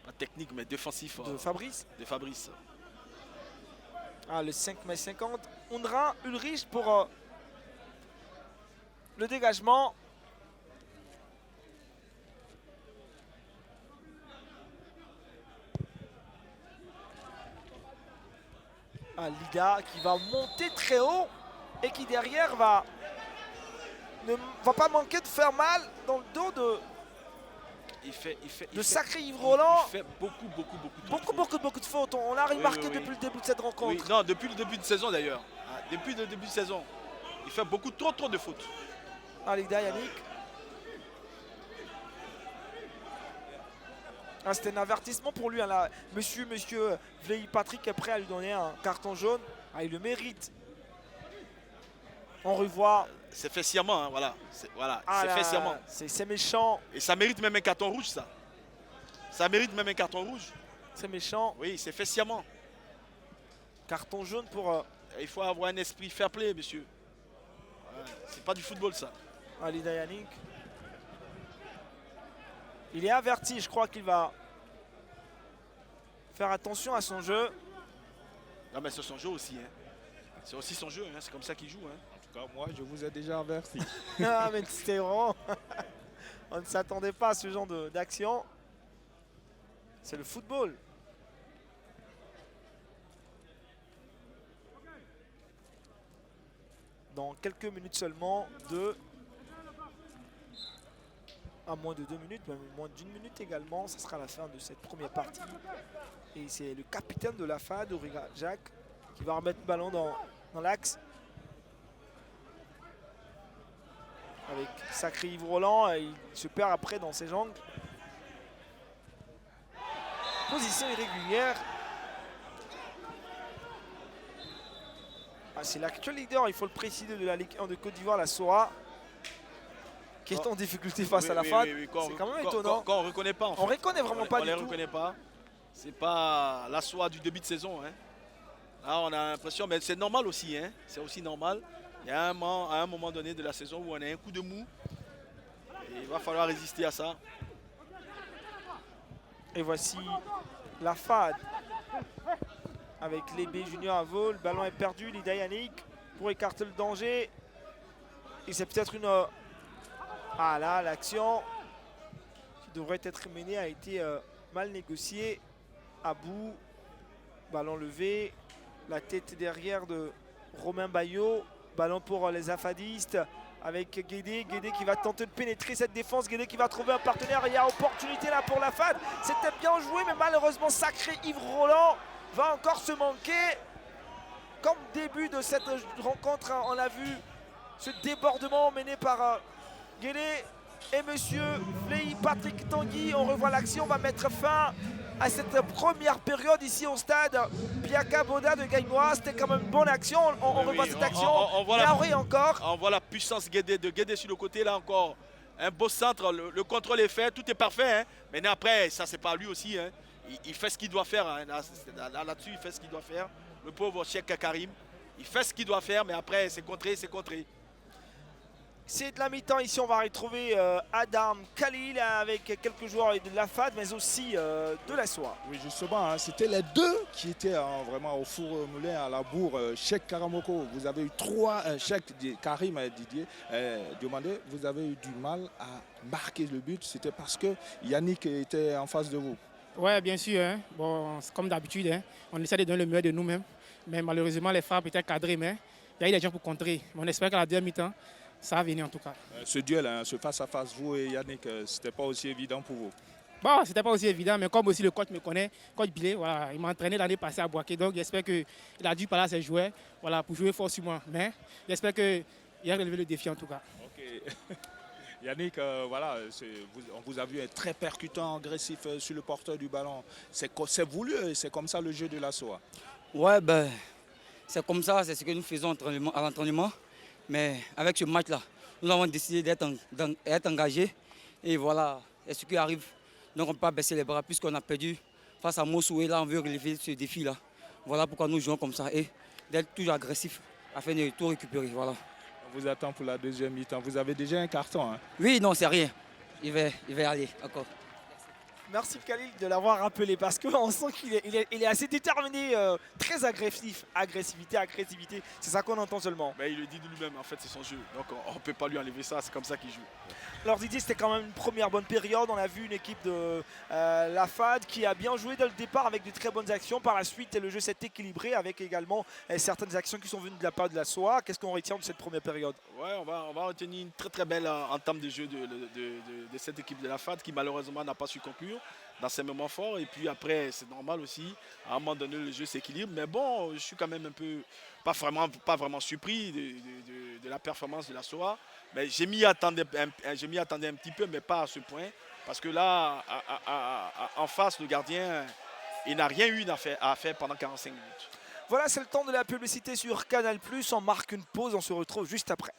Pas technique, mais défensif De Fabrice. de Fabrice. Ah, le 5 mai 50. Undra Ulrich pour le dégagement. Ah, Lida qui va monter très haut et qui derrière ne va pas manquer de faire mal dans le dos de Sacré Yves Roland. Il fait beaucoup Beaucoup de fautes. On l'a remarqué oui. depuis le début de cette rencontre. Oui, non, depuis le début de saison d'ailleurs. Ah, depuis le début de saison. Il fait trop de fautes. Ah, Lida Yannick. Ah, c'était un avertissement pour lui. Hein, là. Monsieur Vleilly Patrick est prêt à lui donner un carton jaune. Ah, il le mérite. On revoit. C'est fait sciemment, hein, voilà. C'est Ah, fait sciemment. C'est méchant. Et ça mérite même un carton rouge, ça. Ça mérite même un carton rouge. C'est méchant. Oui, c'est fait sciemment. Carton jaune pour Il faut avoir un esprit fair play, monsieur. Ouais, c'est pas du football, ça. Lida Yannick. Il est averti. Je crois qu'il va faire attention à son jeu. Non, mais c'est son jeu aussi. Hein. C'est aussi son jeu. Hein. C'est comme ça qu'il joue. Hein. En tout cas, moi, je vous ai déjà averti. Ah, mais c'était vraiment... On ne s'attendait pas à ce genre d'action. C'est le football. Dans quelques minutes seulement, à moins de 2 minutes, même moins d'une minute également, ça sera la fin de cette première partie. Et c'est le capitaine de la FAD, Auriga Jacques, qui va remettre le ballon dans l'axe. Avec Sacré Yves Roland, il se perd après dans ses jambes. Position irrégulière. Ah, c'est l'actuel leader, il faut le préciser, de la Ligue 1 de Côte d'Ivoire, la SOA, qui est en difficulté face à la FAD. C'est quand même étonnant. Quand on ne reconnaît pas, en fait. On ne reconnaît vraiment pas On du les tout. reconnaît pas. C'est pas la soie du début de saison. Hein. Là, on a l'impression, mais c'est normal aussi. Hein. C'est aussi normal. Il y a à un moment donné de la saison où on a un coup de mou. Et il va falloir résister à ça. Et voici la FAD avec l'EB Junior à vol. Le ballon est perdu. Lida Yannick pour écarter le danger. Et c'est peut-être une... Ah là, l'action qui devrait être menée a été mal négociée. À bout. Ballon levé. La tête derrière de Romain Bayo. Ballon pour les Afadistes avec Guédé. Guédé qui va tenter de pénétrer cette défense. Guédé qui va trouver un partenaire. Il y a opportunité là pour la FAD. C'était bien joué, mais malheureusement, sacré Yves Roland va encore se manquer. Comme début de cette rencontre, on a vu ce débordement mené par Guédé et monsieur Fleï Patrick Tanguy. On revoit l'action, on va mettre fin à cette première période ici au stade Biaka Boda de Gaïnois. C'était quand même une bonne action. On revoit cette action. On voit encore. On voit la puissance de Guédé sur le côté là encore. Un beau centre, le contrôle est fait, tout est parfait. Hein. Mais après, ça c'est pas lui aussi. Hein. Il fait ce qu'il doit faire. Hein. Là-dessus, il fait ce qu'il doit faire. Le pauvre Cheikh Karim, il fait ce qu'il doit faire, mais après c'est contré, c'est contré. C'est de la mi-temps ici, on va retrouver Adam Khalil avec quelques joueurs de la FAD, mais aussi de la SOA. Oui, justement, hein, c'était les deux qui étaient vraiment au four moulin à la bourre. Cheikh Karamoko, vous avez eu 3, Cheikh Karim Didier, demandé, vous avez eu du mal à marquer le but. C'était parce que Yannick était en face de vous. Oui, bien sûr. Hein. Bon, comme d'habitude, hein, on essaie de donner le meilleur de nous-mêmes. Mais malheureusement, les frappes étaient cadrées. Mais il y a eu des gens pour contrer. Mais on espère qu'à la deuxième mi-temps, ça va venir en tout cas. Ce duel, hein, ce face-à-face, vous et Yannick, c'était pas aussi évident pour vous? Bon, c'était pas aussi évident, mais comme aussi le coach me connaît, coach Bilé, voilà, il m'a entraîné l'année passée à Boaké. Donc j'espère qu'il a dû parler à ses joueurs voilà, pour jouer fort sur moi. Mais j'espère qu'il a relevé le défi en tout cas. Okay. Yannick, voilà, on vous a vu être très percutant, agressif sur le porteur du ballon. C'est voulu, c'est comme ça le jeu de la SOA. Ouais, ben, c'est comme ça, c'est ce que nous faisons à l'entraînement. Mais avec ce match-là, nous avons décidé d'être engagés. Et voilà, c'est ce qui arrive. Donc on ne peut pas baisser les bras puisqu'on a perdu face à Mossou. Et là, on veut relever ce défi-là. Voilà pourquoi nous jouons comme ça. Et d'être toujours agressif afin de tout récupérer. Voilà. On vous attend pour la deuxième mi-temps. Vous avez déjà un carton. Hein? Oui, non, c'est rien. Il va y aller encore. Merci Khalil de l'avoir rappelé parce qu'on sent qu'il est assez déterminé, très agressif. Agressivité. C'est ça qu'on entend seulement. Mais il le dit de lui-même, en fait, c'est son jeu. Donc on ne peut pas lui enlever ça, c'est comme ça qu'il joue. Alors Didier, c'était quand même une première bonne période. On a vu une équipe de la FAD qui a bien joué dès le départ avec de très bonnes actions. Par la suite, le jeu s'est équilibré avec également certaines actions qui sont venues de la part de la SOA. Qu'est-ce qu'on retient de cette première période? Ouais, on va retenir une très belle entame de jeu de cette équipe de la FAD qui malheureusement n'a pas su conclure dans ces moments forts. Et puis après, c'est normal aussi. À un moment donné, le jeu s'équilibre. Mais bon, je suis quand même un peu, pas vraiment surpris de la performance de la SOA. Mais je m'y attendais un petit peu, mais pas à ce point. Parce que là, en face, le gardien, il n'a rien eu à faire pendant 45 minutes. Voilà, c'est le temps de la publicité sur Canal+. On marque une pause, on se retrouve juste après.